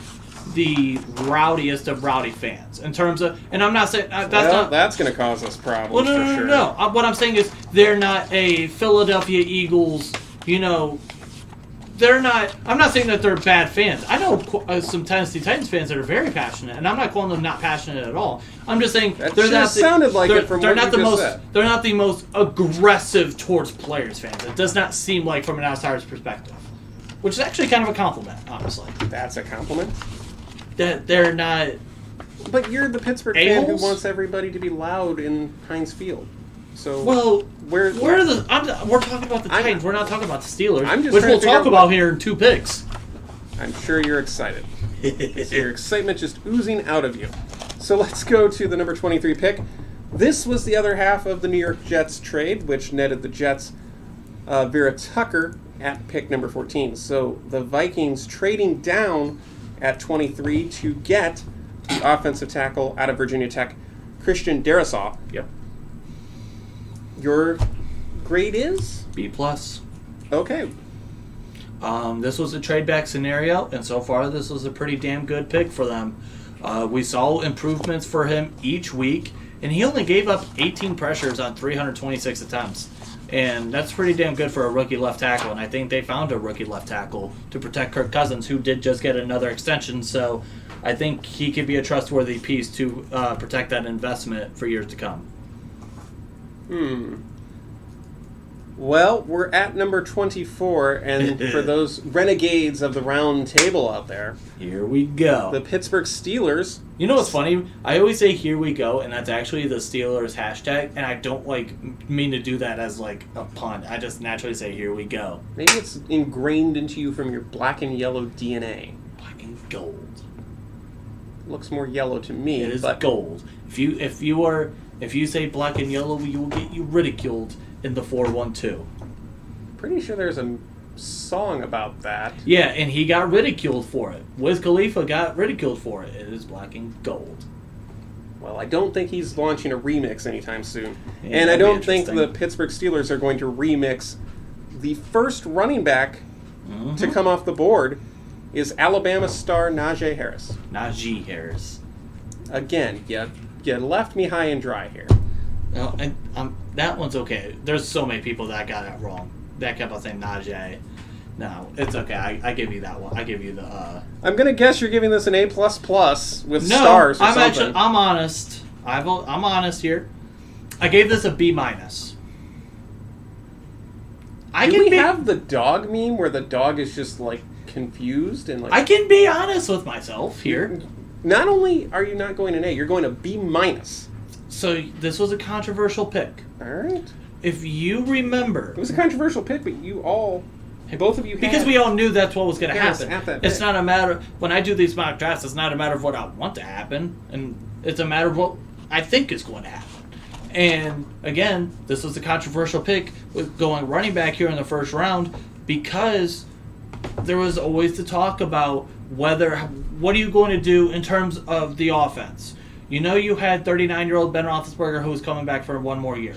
the rowdiest of rowdy fans in terms of, and I'm not saying that's going to cause us problems. Well, for sure. No. What I'm saying is they're not a Philadelphia Eagles. They're not. I'm not saying that they're bad fans. I know some Tennessee Titans fans that are very passionate, and I'm not calling them not passionate at all. I'm just saying they're not. Sounded like it from what you just said. They're not the most aggressive towards players fans. It does not seem like from an outsider's perspective, which is actually kind of a compliment, honestly. That's a compliment. That they're not. But you're the Pittsburgh fan who wants everybody to be loud in Heinz Field. So we're talking about the Titans. We're not talking about the Steelers, which we'll talk about here in 2 picks. I'm sure you're excited. Your excitement just oozing out of you. So let's go to the number 23 pick. This was the other half of the New York Jets trade, which netted the Jets Vera Tucker at pick number 14. So the Vikings trading down at 23 to get the offensive tackle out of Virginia Tech, Christian Darrisaw. Yep. Your grade is? B+. Okay. This was a trade back scenario, and so far this was a pretty damn good pick for them. We saw improvements for him each week, and he only gave up 18 pressures on 326 attempts. And that's pretty damn good for a rookie left tackle, and I think they found a rookie left tackle to protect Kirk Cousins, who did just get another extension, so I think he could be a trustworthy piece to protect that investment for years to come. Well, we're at number 24, and for those renegades of the round table out there, here we go. The Pittsburgh Steelers. You know what's funny? I always say "here we go," and that's actually the Steelers hashtag, and I don't mean to do that as a pun. I just naturally say "here we go." Maybe it's ingrained into you from your black and yellow DNA. Black and gold. Looks more yellow to me. It is gold. If you say black and yellow, you will get you ridiculed in the 412. Pretty sure there's a song about that. Yeah, and he got ridiculed for it. Wiz Khalifa got ridiculed for it. It is black and gold. Well, I don't think he's launching a remix anytime soon. Yeah, and I don't think the Pittsburgh Steelers are going to remix the first running back to come off the board is Alabama star Najee Harris. Najee Harris. Again, you left me high and dry here. No, and that one's okay. There's so many people that got it wrong. That kept on saying Najee. No, it's okay. I give you that one. I give you the. I'm gonna guess you're giving this an A++ with stars or something. I'm honest. I'm honest here. I gave this a B-. Do we have the dog meme where the dog is just confused and I can be honest with myself here. Not only are you not going an A, you're going a B-. So this was a controversial pick. All right. If you remember, it was a controversial pick, but both of you, because we all knew that's what was going to happen. It's pick. Not a matter when I do these mock drafts. It's not a matter of what I want to happen, and it's a matter of what I think is going to happen. And again, this was a controversial pick with going running back here in the first round because there was always the talk about what are you going to do in terms of the offense. You had 39-year-old Ben Roethlisberger who was coming back for one more year.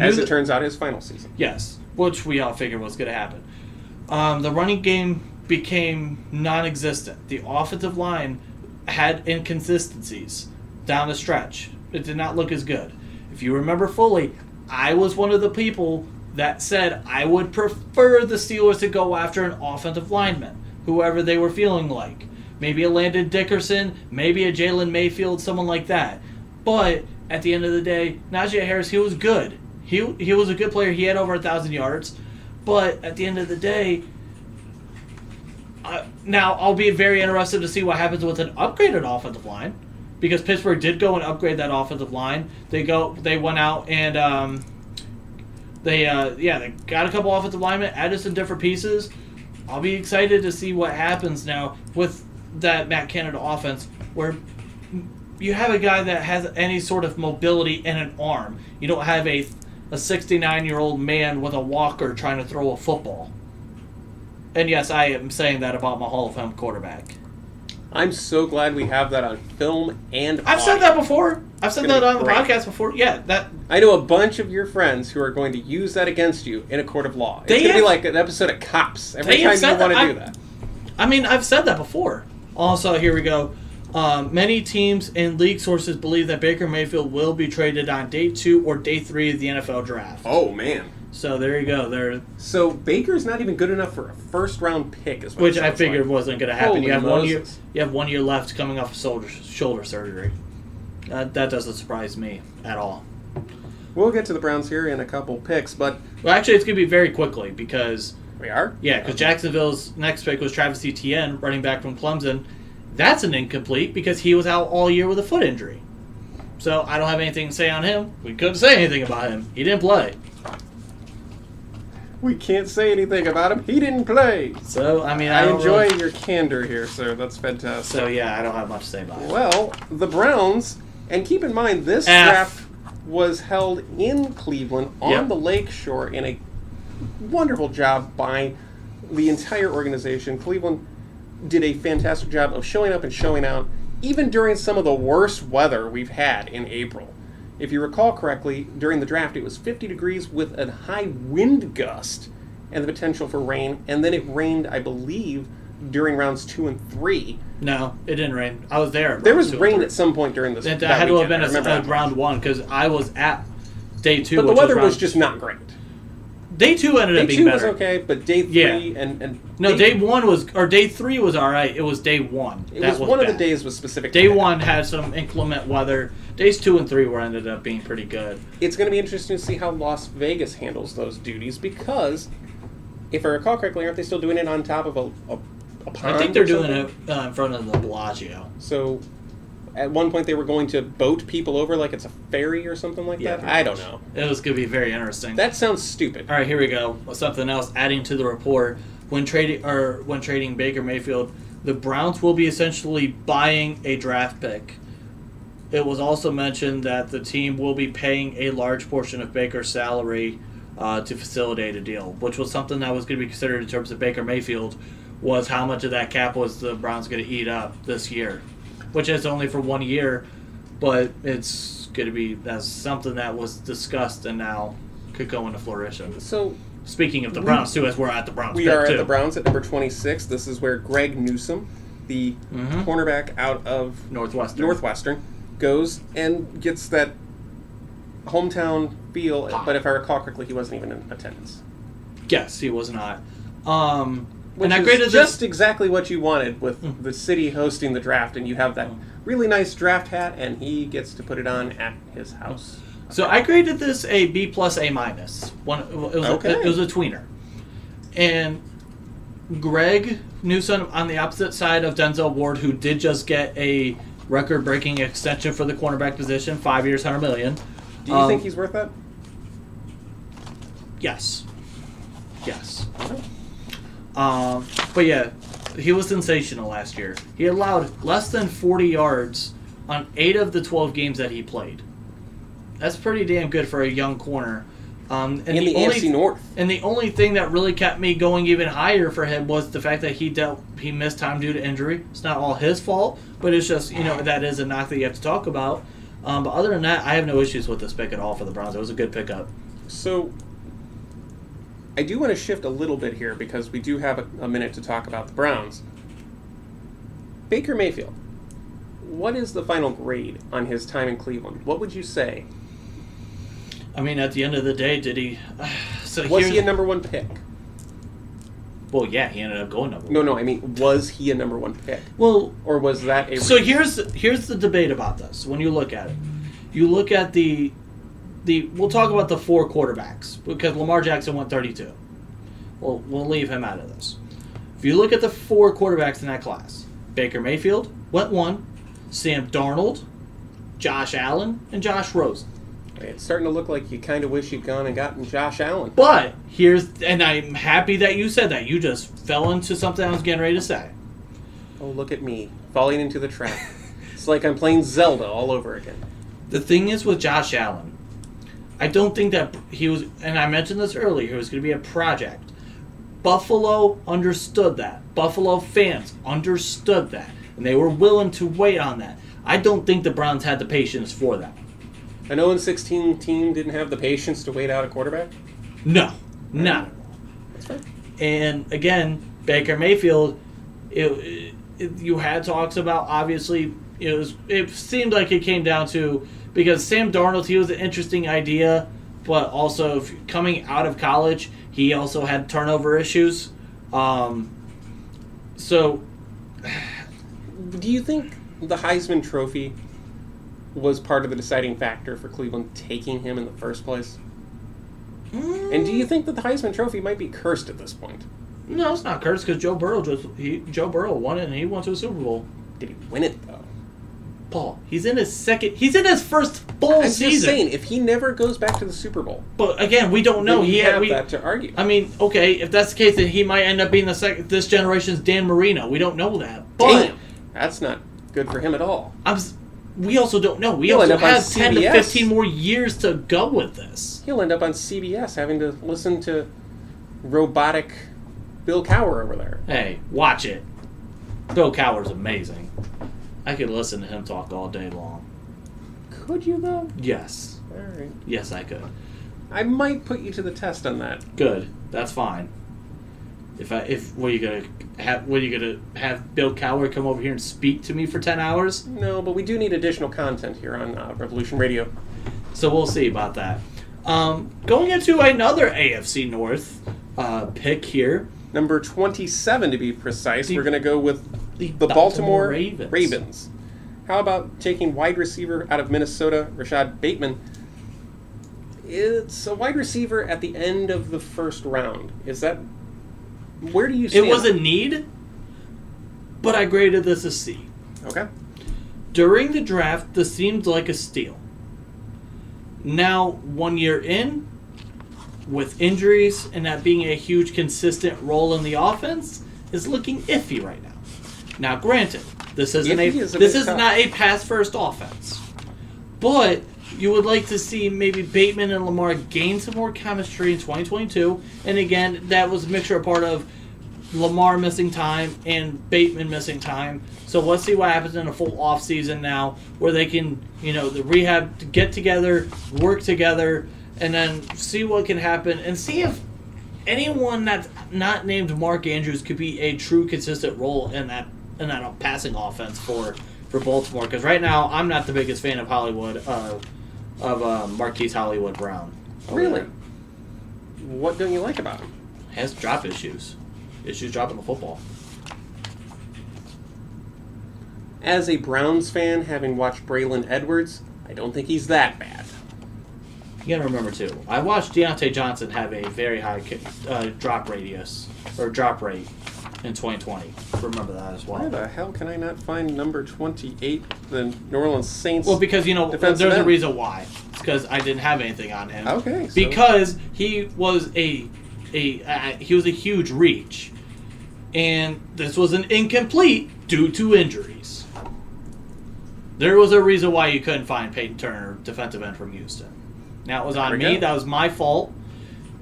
As it turns out, his final season. Yes, which we all figured was going to happen. The running game became non-existent. The offensive line had inconsistencies down the stretch. It did not look as good. If you remember fully, I was one of the people that said I would prefer the Steelers to go after an offensive lineman, whoever they were feeling like. maybe a Landon Dickerson, maybe a Jalen Mayfield, someone like that. But at the end of the day, Najee Harris, he was good. He was a good player. He had over 1,000 yards. But at the end of the day, now I'll be very interested to see what happens with an upgraded offensive line, because Pittsburgh did go and upgrade that offensive line. They went out and they got a couple offensive linemen, added some different pieces. I'll be excited to see what happens now with that Matt Canada offense, where you have a guy that has any sort of mobility in an arm. You don't have a 69-year-old man with a walker trying to throw a football. And yes, I am saying that about my Hall of Fame quarterback. I'm so glad we have that on film and I've said that before. I've said that on the podcast before. Yeah, that. I know a bunch of your friends who are going to use that against you in a court of law. It's going to be like an episode of Cops every time you want to do that. I mean, I've said that before. Also, here we go. Many teams and league sources believe that Baker Mayfield will be traded on day 2 or day 3 of the NFL draft. Oh, man. So there you go. So Baker's not even good enough for a first-round pick, is what which I figured wasn't going to happen. You have Moses. 1 year left coming off shoulder surgery. That doesn't surprise me at all. We'll get to the Browns here in a couple picks, but... Well, actually, it's going to be very quickly because... We are? Yeah, because Jacksonville's next pick was Travis Etienne, running back from Clemson. That's an incomplete because he was out all year with a foot injury. So I don't have anything to say on him. We couldn't say anything about him. He didn't play. We can't say anything about him. He didn't play. So, I mean, I enjoy your candor here, sir. That's fantastic. So, yeah, I don't have much to say about it. Well, the Browns, and keep in mind, this draft was held in Cleveland on the lake shore in a wonderful job by the entire organization. Cleveland did a fantastic job of showing up and showing out, even during some of the worst weather we've had in April. If you recall correctly, during the draft, it was 50 degrees with a high wind gust and the potential for rain. And then it rained, I believe, during rounds 2 and 3. No, it didn't rain. I was there. There was rain at some point during this. That had to have been a round 1 because I was at day 2. But the weather was just not great. Day 2 ended up being better. Day 2 was okay, but day 3 and no, day 1 was, or day 3 was all right. It was day 1. It was one of the days was specific. Day 1 had some inclement weather. Days 2 and 3 were ended up being pretty good. It's going to be interesting to see how Las Vegas handles those duties because, if I recall correctly, aren't they still doing it on top of a pond? I think they're doing it in front of the Bellagio. So, at one point they were going to boat people over like it's a ferry or something like that? I don't know. It was going to be very interesting. That sounds stupid. All right, here we go. Something else adding to the report. When trading Baker Mayfield, the Browns will be essentially buying a draft pick. It was also mentioned that the team will be paying a large portion of Baker's salary to facilitate a deal, which was something that was going to be considered in terms of Baker Mayfield, was how much of that cap was the Browns going to eat up this year, which is only for 1 year, but it's going to be that's something that was discussed and now could go into fruition. So, speaking of the Browns, too, as we're at the Browns, we are at the Browns at number 26. This is where Greg Newsome, the cornerback out of Northwestern, goes and gets that hometown feel. But if I recall correctly, he wasn't even in attendance. Yes, he was not. Which is just exactly what you wanted with the city hosting the draft, and you have that really nice draft hat, and he gets to put it on at his house. So I graded this a B plus A minus. It was a tweener. And Greg Newsome on the opposite side of Denzel Ward, who did just get a record-breaking extension for the cornerback position, 5 years, $100 million. Do you think he's worth that? Yes. But yeah, he was sensational last year. He allowed less than 40 yards on 8 of the 12 games that he played. That's pretty damn good for a young corner. And in the AFC North. And the only thing that really kept me going even higher for him was the fact that he missed time due to injury. It's not all his fault, but it's just, that is a knock that you have to talk about. But other than that, I have no issues with this pick at all for the Browns. It was a good pickup. So, I do want to shift a little bit here because we do have a minute to talk about the Browns. Baker Mayfield, what is the final grade on his time in Cleveland? What would you say? I mean, at the end of the day, did he... Was he a number 1 pick? Well, yeah, he ended up going number one. No, I mean, was he a number one pick? Well, or was that a... So here's the debate about this. When you look at it, you look at the we'll talk about the 4 quarterbacks, because Lamar Jackson went 32. We'll leave him out of this. If you look at the 4 quarterbacks in that class, Baker Mayfield went 1, Sam Darnold, Josh Allen, and Josh Rosen. It's starting to look like you kind of wish you'd gone and gotten Josh Allen. But and I'm happy that you said that. You just fell into something I was getting ready to say. Oh, look at me, falling into the trap. It's like I'm playing Zelda all over again. The thing is with Josh Allen, I don't think that he was, and I mentioned this earlier, it was going to be a project. Buffalo understood that. Buffalo fans understood that. And they were willing to wait on that. I don't think the Browns had the patience for that. An 0-16 team didn't have the patience to wait out a quarterback? No, not at all. That's fair. And again, Baker Mayfield, you had talks about, obviously, it seemed like it came down to, because Sam Darnold, he was an interesting idea, but also coming out of college, he also had turnover issues. So, do you think the Heisman Trophy was part of the deciding factor for Cleveland taking him in the first place? And do you think that the Heisman Trophy might be cursed at this point? No, it's not cursed, because Joe Burrow won it and he went to a Super Bowl. Did he win it though? Paul, he's in his first bowl season. I'm just saying, if he never goes back to the Super Bowl. But again, we don't know. He have that to argue. I mean, okay, if that's the case, then he might end up being this generation's Dan Marino. We don't know that. But damn, that's not good for him at all. We also don't know. We also have 10 to 15 more years to go with this. He'll end up on CBS having to listen to robotic Bill Cowher over there. Hey, watch it. Bill Cowher's amazing. I could listen to him talk all day long. Could you, though? Yes. All right. Yes, I could. I might put you to the test on that. Good. That's fine. What are you gonna have Bill Cowher come over here and speak to me for 10 hours? No, but we do need additional content here on Revolution Radio. So we'll see about that. Going into another AFC North pick here. Number 27 to be precise. We're going to go with the Baltimore Ravens. How about taking wide receiver out of Minnesota, Rashad Bateman? It's a wide receiver at the end of the first round. Is that... Where do you stand? It was a need, but I graded this a C. Okay. During the draft, this seemed like a steal. Now, 1 year in, with injuries and that being a huge consistent role in the offense, is looking iffy right now. Now, granted, this is not a pass-first offense, but you would like to see maybe Bateman and Lamar gain some more chemistry in 2022. And again, that was a mixture of part of Lamar missing time and Bateman missing time. So let's see what happens in a full off season now, where they can, the rehab, get together, work together, and then see what can happen, and see if anyone that's not named Mark Andrews could be a true consistent role in that passing offense for Baltimore. Because right now, I'm not the biggest fan of Hollywood. Of Marquise Hollywood Brown. Really? What don't you like about him? Has drop issues. Issues dropping the football. As a Browns fan, having watched Braylon Edwards, I don't think he's that bad. You gotta remember, too, I watched Deontay Johnson have a very high drop rate in 2020. Remember that as well. Why the hell can I not find number 28, the New Orleans Saints? Well, because, there's a reason why. It's because I didn't have anything on him. Okay. So. Because he was a huge reach. And this was an incomplete due to injuries. There was a reason why you couldn't find Peyton Turner, defensive end from Houston. That was on me. That was my fault.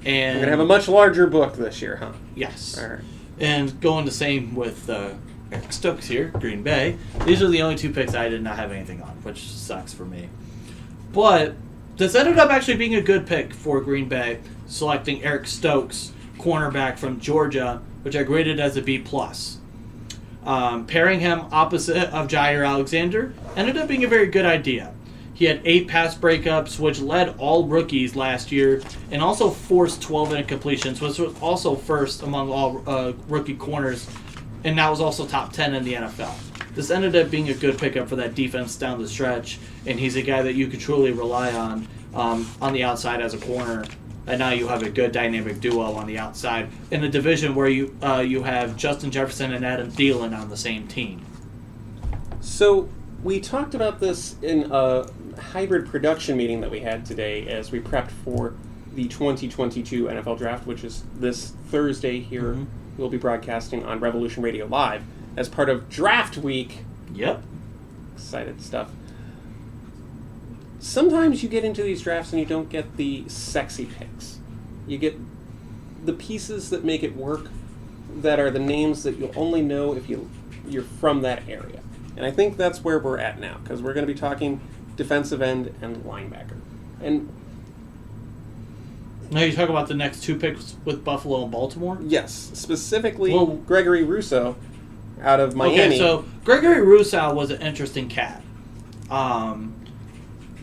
And you're going to have a much larger book this year, huh? Yes. All right. And going the same with Eric Stokes here, Green Bay. These are the only 2 picks I did not have anything on, which sucks for me. But this ended up actually being a good pick for Green Bay, selecting Eric Stokes, cornerback from Georgia, which I graded as a B+. Pairing him opposite of Jair Alexander ended up being a very good idea. He had 8 pass breakups, which led all rookies last year, and also forced 12 incompletions, which was also first among all rookie corners, and that was also top 10 in the NFL. This ended up being a good pickup for that defense down the stretch, and he's a guy that you could truly rely on the outside as a corner. And now you have a good dynamic duo on the outside in a division where you have Justin Jefferson and Adam Thielen on the same team. So we talked about this in a hybrid production meeting that we had today as we prepped for the 2022 NFL Draft, which is this Thursday here. Mm-hmm. We'll be broadcasting on Revolution Radio Live as part of Draft Week. Yep. Excited stuff. Sometimes you get into these drafts and you don't get the sexy picks. You get the pieces that make it work, that are the names that you'll only know if you're from that area. And I think that's where we're at now, because we're going to be talking defensive end and linebacker. And now you talk about the next 2 picks with Buffalo and Baltimore? Yes, specifically Gregory Rousseau out of Miami. Okay, so Gregory Rousseau was an interesting cat.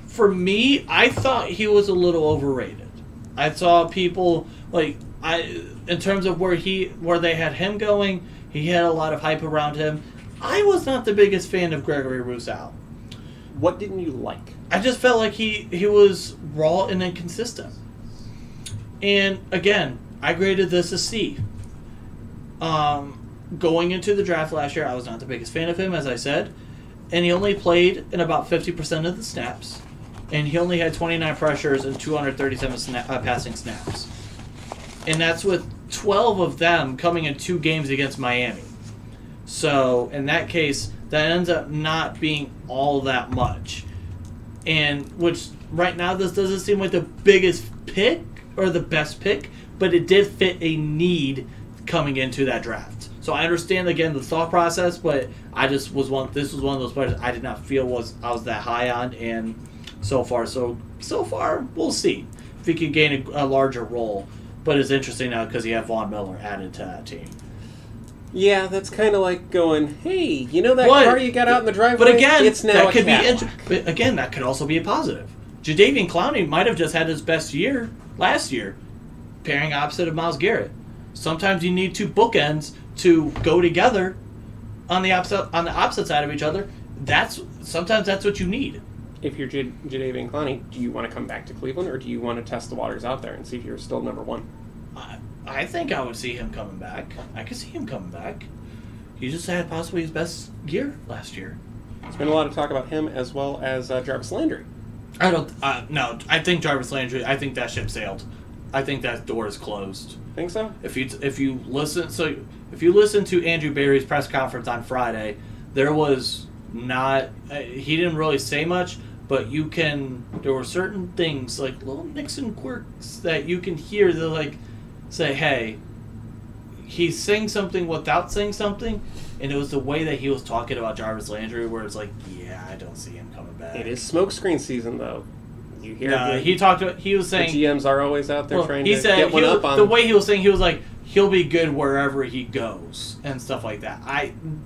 For me, I thought he was a little overrated. I saw people in terms of where they had him going, he had a lot of hype around him. I was not the biggest fan of Gregory Rousseau. What didn't you like? I just felt like he was raw and inconsistent. And again, I graded this a C. Going into the draft last year, I was not the biggest fan of him, as I said. And he only played in about 50% of the snaps. And he only had 29 pressures and 237 passing snaps. And that's with 12 of them coming in 2 games against Miami. So, in that case, that ends up not being all that much. And, which, right now, this doesn't seem like the biggest pick or the best pick, but it did fit a need coming into that draft. So, I understand, again, the thought process, but this was one of those players I did not feel I was that high on, and so far, we'll see if he can gain a larger role. But it's interesting now because you have Von Miller added to that team. Yeah, that's kind of like going, hey, you know that car you got out in the driveway? But again, it's now that a could Cadillac. But again, that could also be a positive. Jadeveon Clowney might have just had his best year last year, pairing opposite of Myles Garrett. Sometimes you need 2 bookends to go together on the opposite side of each other. Sometimes that's what you need. If you're Jadeveon Clowney, do you want to come back to Cleveland, or do you want to test the waters out there and see if you're still number 1? I think I would see him coming back. I could see him coming back. He just had possibly his best year last year. There's been a lot of talk about him as well as Jarvis Landry. No. I think Jarvis Landry. I think that ship sailed. I think that door is closed. Think so? If you listen to Andrew Berry's press conference on Friday, there was not. He didn't really say much. But there were certain things, like little Nixon quirks, that you can hear that, say, hey, he's saying something without saying something, and it was the way that he was talking about Jarvis Landry, where it's like, yeah, I don't see him coming back. It is smokescreen season, though. You hear he was saying... The GMs are always out there trying to get one up on... The way he was saying, he was like, he'll be good wherever he goes, and stuff like that.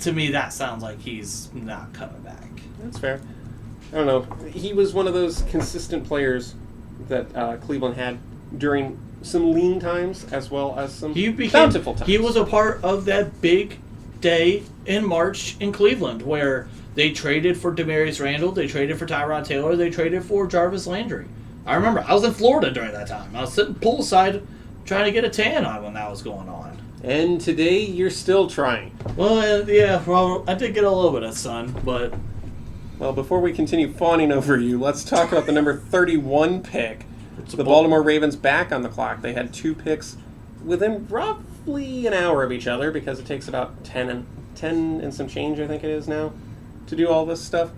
To me, that sounds like he's not coming back. That's fair. I don't know. He was one of those consistent players that Cleveland had during some lean times as well as some bountiful times. He was a part of that big day in March in Cleveland where they traded for Demarius Randall, they traded for Tyrod Taylor, they traded for Jarvis Landry. I remember, I was in Florida during that time. I was sitting poolside trying to get a tan on when that was going on. And today, you're still trying. Well, I did get a little bit of sun, but... Well, before we continue fawning over you, let's talk about the number 31 pick. The Baltimore Ravens back on the clock. They had 2 picks within roughly an hour of each other because it takes about 10 and some change, I think it is now, to do all this stuff.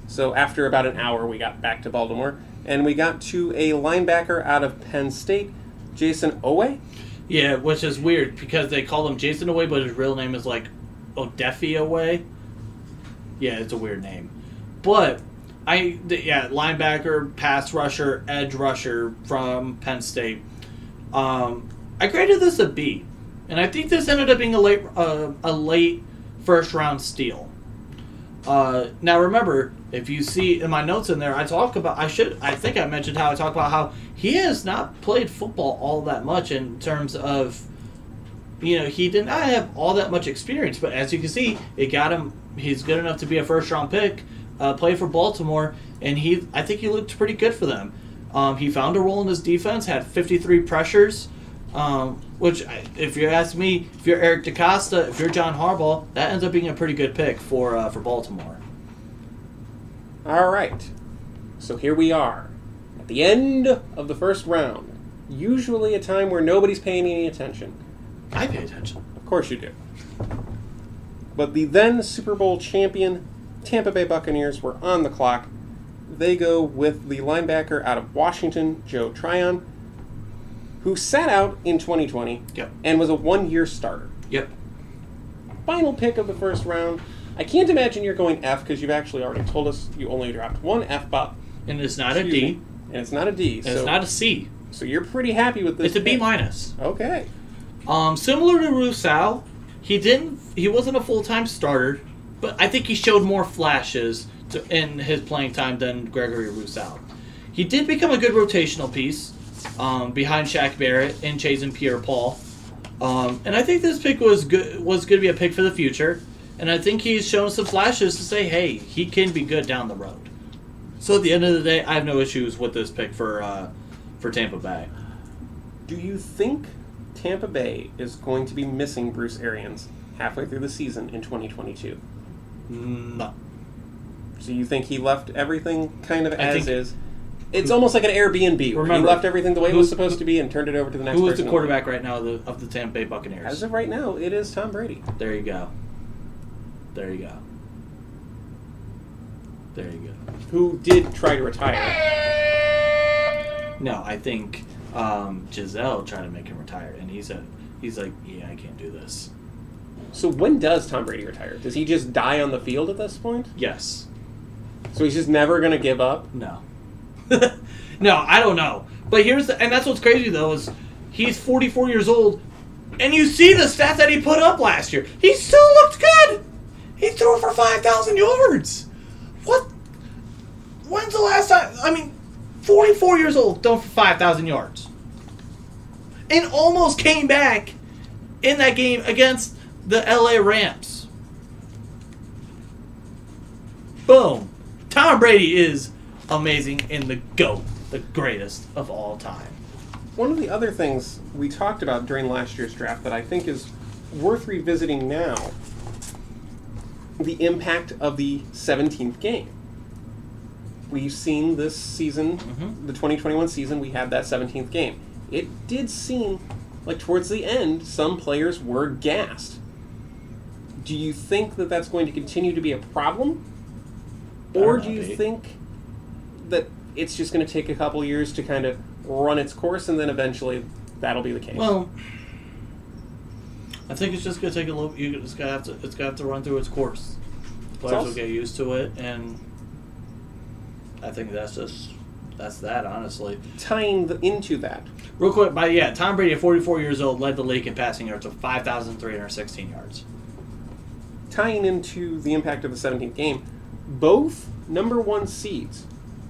So after about an hour, we got back to Baltimore. And we got to a linebacker out of Penn State, Jason Owe. Yeah, which is weird because they call him Jason Owe, but his real name is like Odefi Owe. Yeah, it's a weird name. But, linebacker, pass rusher, edge rusher from Penn State. I graded this a B. And I think this ended up being a late first-round steal. Now remember, if you see in my notes in there, I think I mentioned how I talk about how he has not played football all that much in terms of, he did not have all that much experience, but as you can see, it got him, he's good enough to be a first-round pick, played for Baltimore, and I think he looked pretty good for them. He found a role in his defense, had 53 pressures, which, if you ask me, if you're Eric DeCosta, if you're John Harbaugh, that ends up being a pretty good pick for Baltimore. All right. So here we are at the end of the first round. Usually a time where nobody's paying any attention. I pay attention. Of course you do. But the then Super Bowl champion Tampa Bay Buccaneers were on the clock. They go with the linebacker out of Washington, Joe Tryon, who sat out in 2020 and was a one-year starter. Yep. Final pick of the first round. I can't imagine you're going F because you've actually already told us you only dropped one F spot. And it's not a D. And it's not a D. And it's not a C. So you're pretty happy with this. It's a B minus. Okay. Similar to Rousseau, he wasn't a full-time starter, but I think he showed more flashes in his playing time than Gregory Rousseau. He did become a good rotational piece behind Shaq Barrett and Chase and Pierre-Paul. And I think this pick was going to be a pick for the future. And I think he's shown some flashes to say, hey, he can be good down the road. So at the end of the day, I have no issues with this pick for Tampa Bay. Do you think Tampa Bay is going to be missing Bruce Arians halfway through the season in 2022? No. So you think he left everything kind of as is? It's almost like an Airbnb. Remember, he left everything the way it was supposed to be and turned it over to the next person. Who is the quarterback right now of the Tampa Bay Buccaneers? As of right now, it is Tom Brady. There you go. There you go. There you go. Who did try to retire. No, I think Giselle tried to make him retire, and he's like, yeah, I can't do this. So when does Tom Brady retire? Does he just die on the field at this point? Yes. So he's just never going to give up? No. No, I don't know. But and that's what's crazy, though, is he's 44 years old, and you see the stats that he put up last year. He still looked good. He threw for 5,000 yards. What? When's the last time? 44 years old, throwing for 5,000 yards. And almost came back in that game against the LA Rams. Boom. Tom Brady is amazing and the GOAT, the greatest of all time. One of the other things we talked about during last year's draft that I think is worth revisiting now, the impact of the 17th game. We've seen this season, the 2021 season, we had that 17th game. It did seem like towards the end, some players were gassed. Do you think that that's going to continue to be a problem? Or do you think that it's just going to take a couple years to kind of run its course and then eventually that'll be the case? Well, I think it's just going to take a little. It's going to have to run through its course. Players will get used to it, and I think that's that. Honestly, tying into that, real quick, Tom Brady at 44 years old led the league in passing yards with 5,316 yards. Tying into the impact of the 17th game, both number one seeds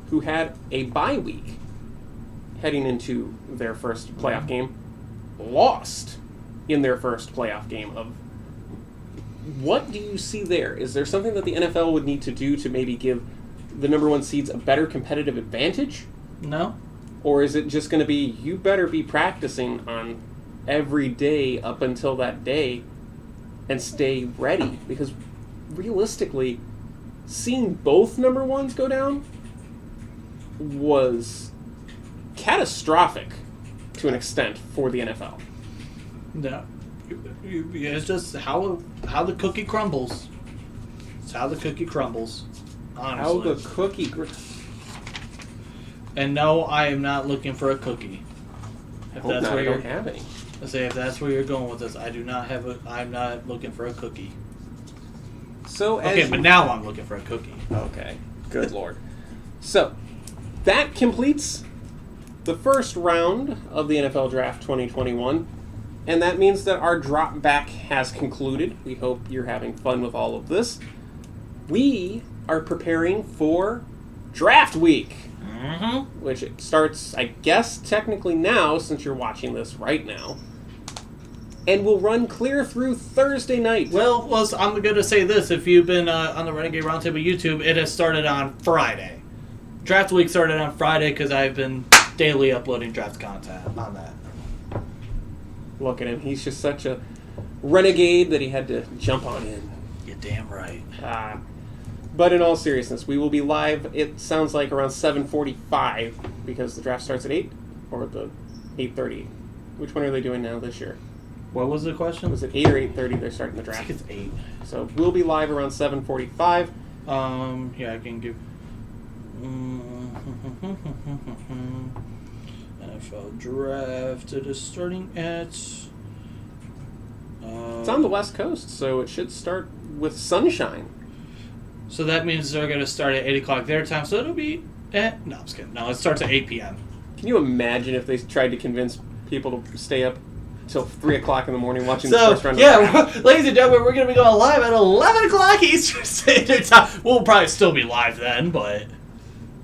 who had a bye week heading into their first playoff game lost in their first playoff game. What do you see there? Is there something that the NFL would need to do to maybe give the number one seeds a better competitive advantage? No. Or is it just going to be, you better be practicing on every day up until that day and stay ready? Because realistically, seeing both number ones go down was catastrophic to an extent for the NFL. No. It's just how the cookie crumbles. It's how the cookie crumbles. Honestly. How the cookie... And no, I am not looking for a cookie. If that's where you're, don't have any. I say if that's where you're going with this, I'm not looking for a cookie. So but now I'm looking for a cookie. Okay. Good Lord. So, that completes the first round of the NFL Draft 2021. And that means that our drop back has concluded. We hope you're having fun with all of this. we are preparing for Draft Week. Mm-hmm. Which it starts, I guess, technically now, since you're watching this right now. And will run clear through Thursday night. Well, I'm going to say this. If you've been on the Renegade Roundtable YouTube, it has started on Friday. Draft Week started on Friday because I've been daily uploading draft content on that. Look at him. He's just such a renegade that he had to jump on in. You're damn right. But in all seriousness, we will be live, it sounds like, around 7:45, because the draft starts at 8, or the 8:30. Which one are they doing now this year? What was the question? Was it 8 or 8:30 they're starting the draft? I think it's 8. So we'll be live around 7:45. Yeah, I can give... NFL draft, it is starting at... It's on the West Coast, so it should start with sunshine. So that means they're going to start at 8 o'clock their time, so it'll be... no, I'm just kidding. No, it starts at 8 p.m. Can you imagine if they tried to convince people to stay up till 3 o'clock in the morning watching the first round of the draft? Ladies and gentlemen, we're going to be going live at 11 o'clock Eastern Standard Time. We'll probably still be live then, but...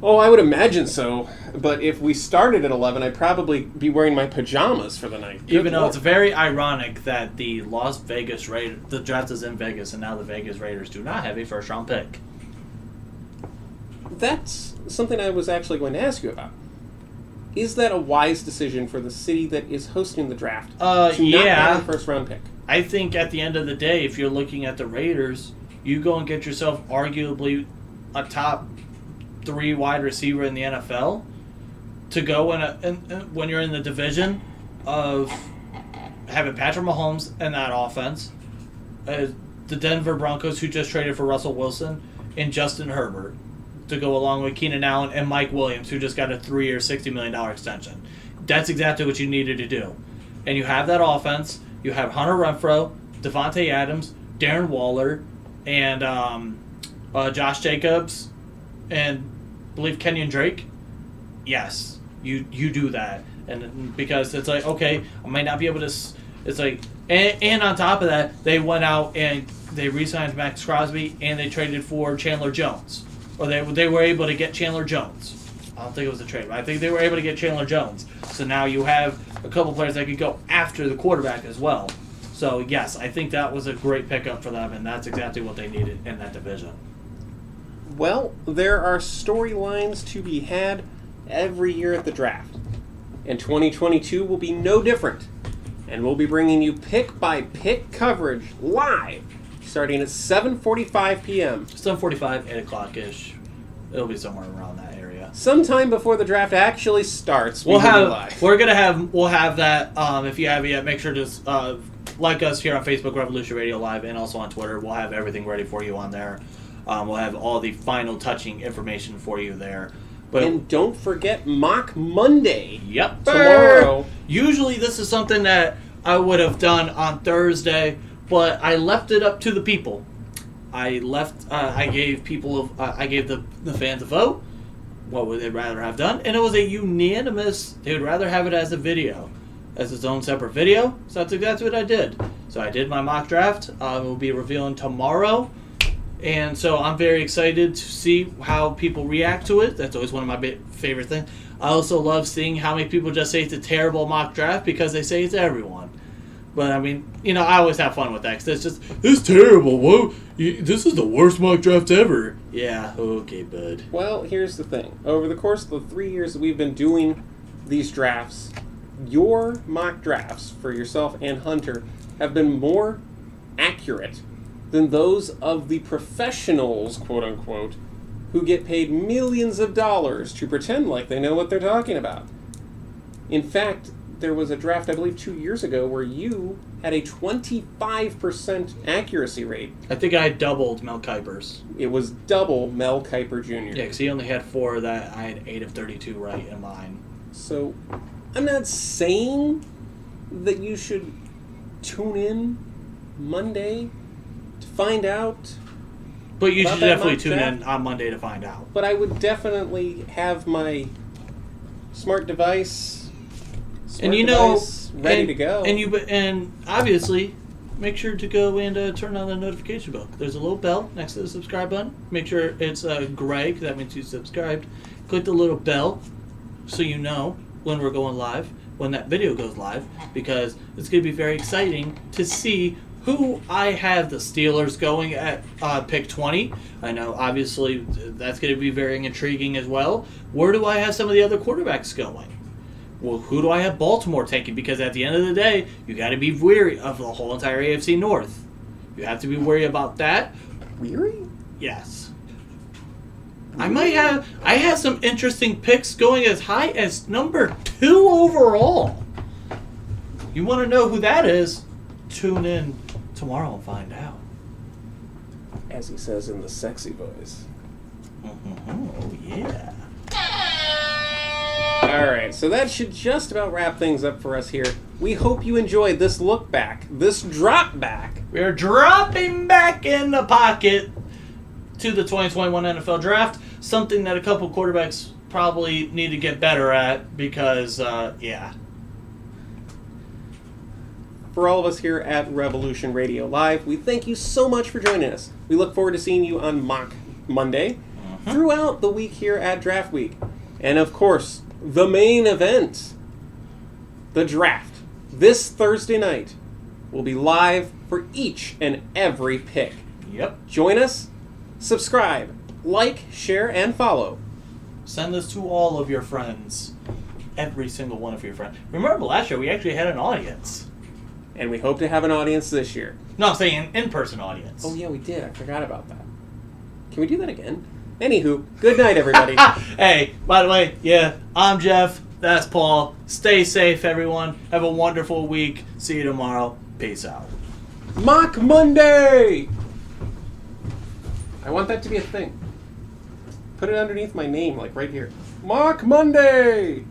Oh, I would imagine so. But if we started at 11, I'd probably be wearing my pajamas for the night. Even though it's very ironic that the Las Vegas Raiders, the draft is in Vegas, and now the Vegas Raiders do not have a first-round pick. That's something I was actually going to ask you about. Is that a wise decision for the city that is hosting the draft to not have a first-round pick? I think at the end of the day, if you're looking at the Raiders, you go and get yourself arguably a top 3 wide receiver in the NFL to go when you're in the division of having Patrick Mahomes and that offense, the Denver Broncos, who just traded for Russell Wilson, and Justin Herbert to go along with Keenan Allen and Mike Williams, who just got a 3-year, $60 million extension. That's exactly what you needed to do. And you have that offense. You have Hunter Renfrow, Devontae Adams, Darren Waller, and Josh Jacobs, and I believe Kenyon Drake. Yes, you do that. And because it's like, okay, I might not be able to... It's like... And on top of that, they went out and they re-signed Max Crosby and they traded for Chandler Jones. Or they were able to get Chandler Jones. I don't think it was a trade, but I think they were able to get Chandler Jones. So now you have a couple players that could go after the quarterback as well. So, yes, I think that was a great pickup for them, and that's exactly what they needed in that division. Well, there are storylines to be had every year at the draft. And 2022 will be no different. And we'll be bringing you pick-by-pick coverage live starting at 7:45 p.m. 7:45, 8 o'clock-ish. It'll be somewhere around that area. Sometime before the draft actually starts, we'll have that. If you haven't yet, make sure to like us here on Facebook, Revolution Radio Live, and also on Twitter. We'll have everything ready for you on there. We'll have all the final touching information for you there. And don't forget Mock Monday. Yep. Tomorrow. Usually this is something that I would have done on Thursday, but I left it up to the people. I gave the fans a vote. What would they rather have done? And it was a unanimous. They would rather have it as a video, as its own separate video. So that's exactly what I did. So I did my mock draft. We'll be revealing tomorrow. And so I'm very excited to see how people react to it. That's always one of my favorite things. I also love seeing how many people just say it's a terrible mock draft because they say it's everyone. But, I mean, I always have fun with that because it's just, it's terrible. Whoa, this is the worst mock draft ever. Yeah, okay, bud. Well, here's the thing. Over the course of the 3 years that we've been doing these drafts, your mock drafts for yourself and Hunter have been more accurate than those of the professionals, quote-unquote, who get paid millions of dollars to pretend like they know what they're talking about. In fact, there was a draft, I believe, 2 years ago where you had a 25% accuracy rate. I think I doubled Mel Kiper's. It was double Mel Kiper Jr. Yeah, because he only had 4 of that. I had 8 of 32 right in mine. So, I'm not saying that you should tune in Monday to find out. But you should definitely tune in on Monday to find out. But I would definitely have my smart device ready to go. And obviously, make sure to go and turn on the notification bell. There's a little bell next to the subscribe button. Make sure it's gray, because that means you subscribed. Click the little bell so you know when we're going live, when that video goes live, because it's going to be very exciting to see who I have the Steelers going at pick 20. I know, obviously, that's going to be very intriguing as well. Where do I have some of the other quarterbacks going? Well, who do I have Baltimore taking? Because at the end of the day, you got to be wary of the whole entire AFC North. You have to be wary about that. Weary? Yes. I have some interesting picks going as high as number 2 overall. You want to know who that is? Tune in tomorrow and find out. As he says in the sexy voice. Oh, yeah. Alright, so that should just about wrap things up for us here. We hope you enjoyed this look back, this drop back. We're dropping back in the pocket to the 2021 NFL Draft, something that a couple quarterbacks probably need to get better at because, yeah. For all of us here at Revolution Radio Live, we thank you so much for joining us. We look forward to seeing you on Mock Monday, throughout the week here at Draft Week. And of course, the main event, the draft, this Thursday night, will be live for each and every pick. Yep. Join us, subscribe, like, share, and follow. Send this to all of your friends. Every single one of your friends. Remember last year we actually had an audience. And we hope to have an audience this year. No, I'm saying an in-person audience. Oh yeah, we did. I forgot about that. Can we do that again? Anywho, good night, everybody. Hey, by the way, yeah, I'm Jeff. That's Paul. Stay safe, everyone. Have a wonderful week. See you tomorrow. Peace out. Mock Monday! I want that to be a thing. Put it underneath my name, like right here. Mock Monday!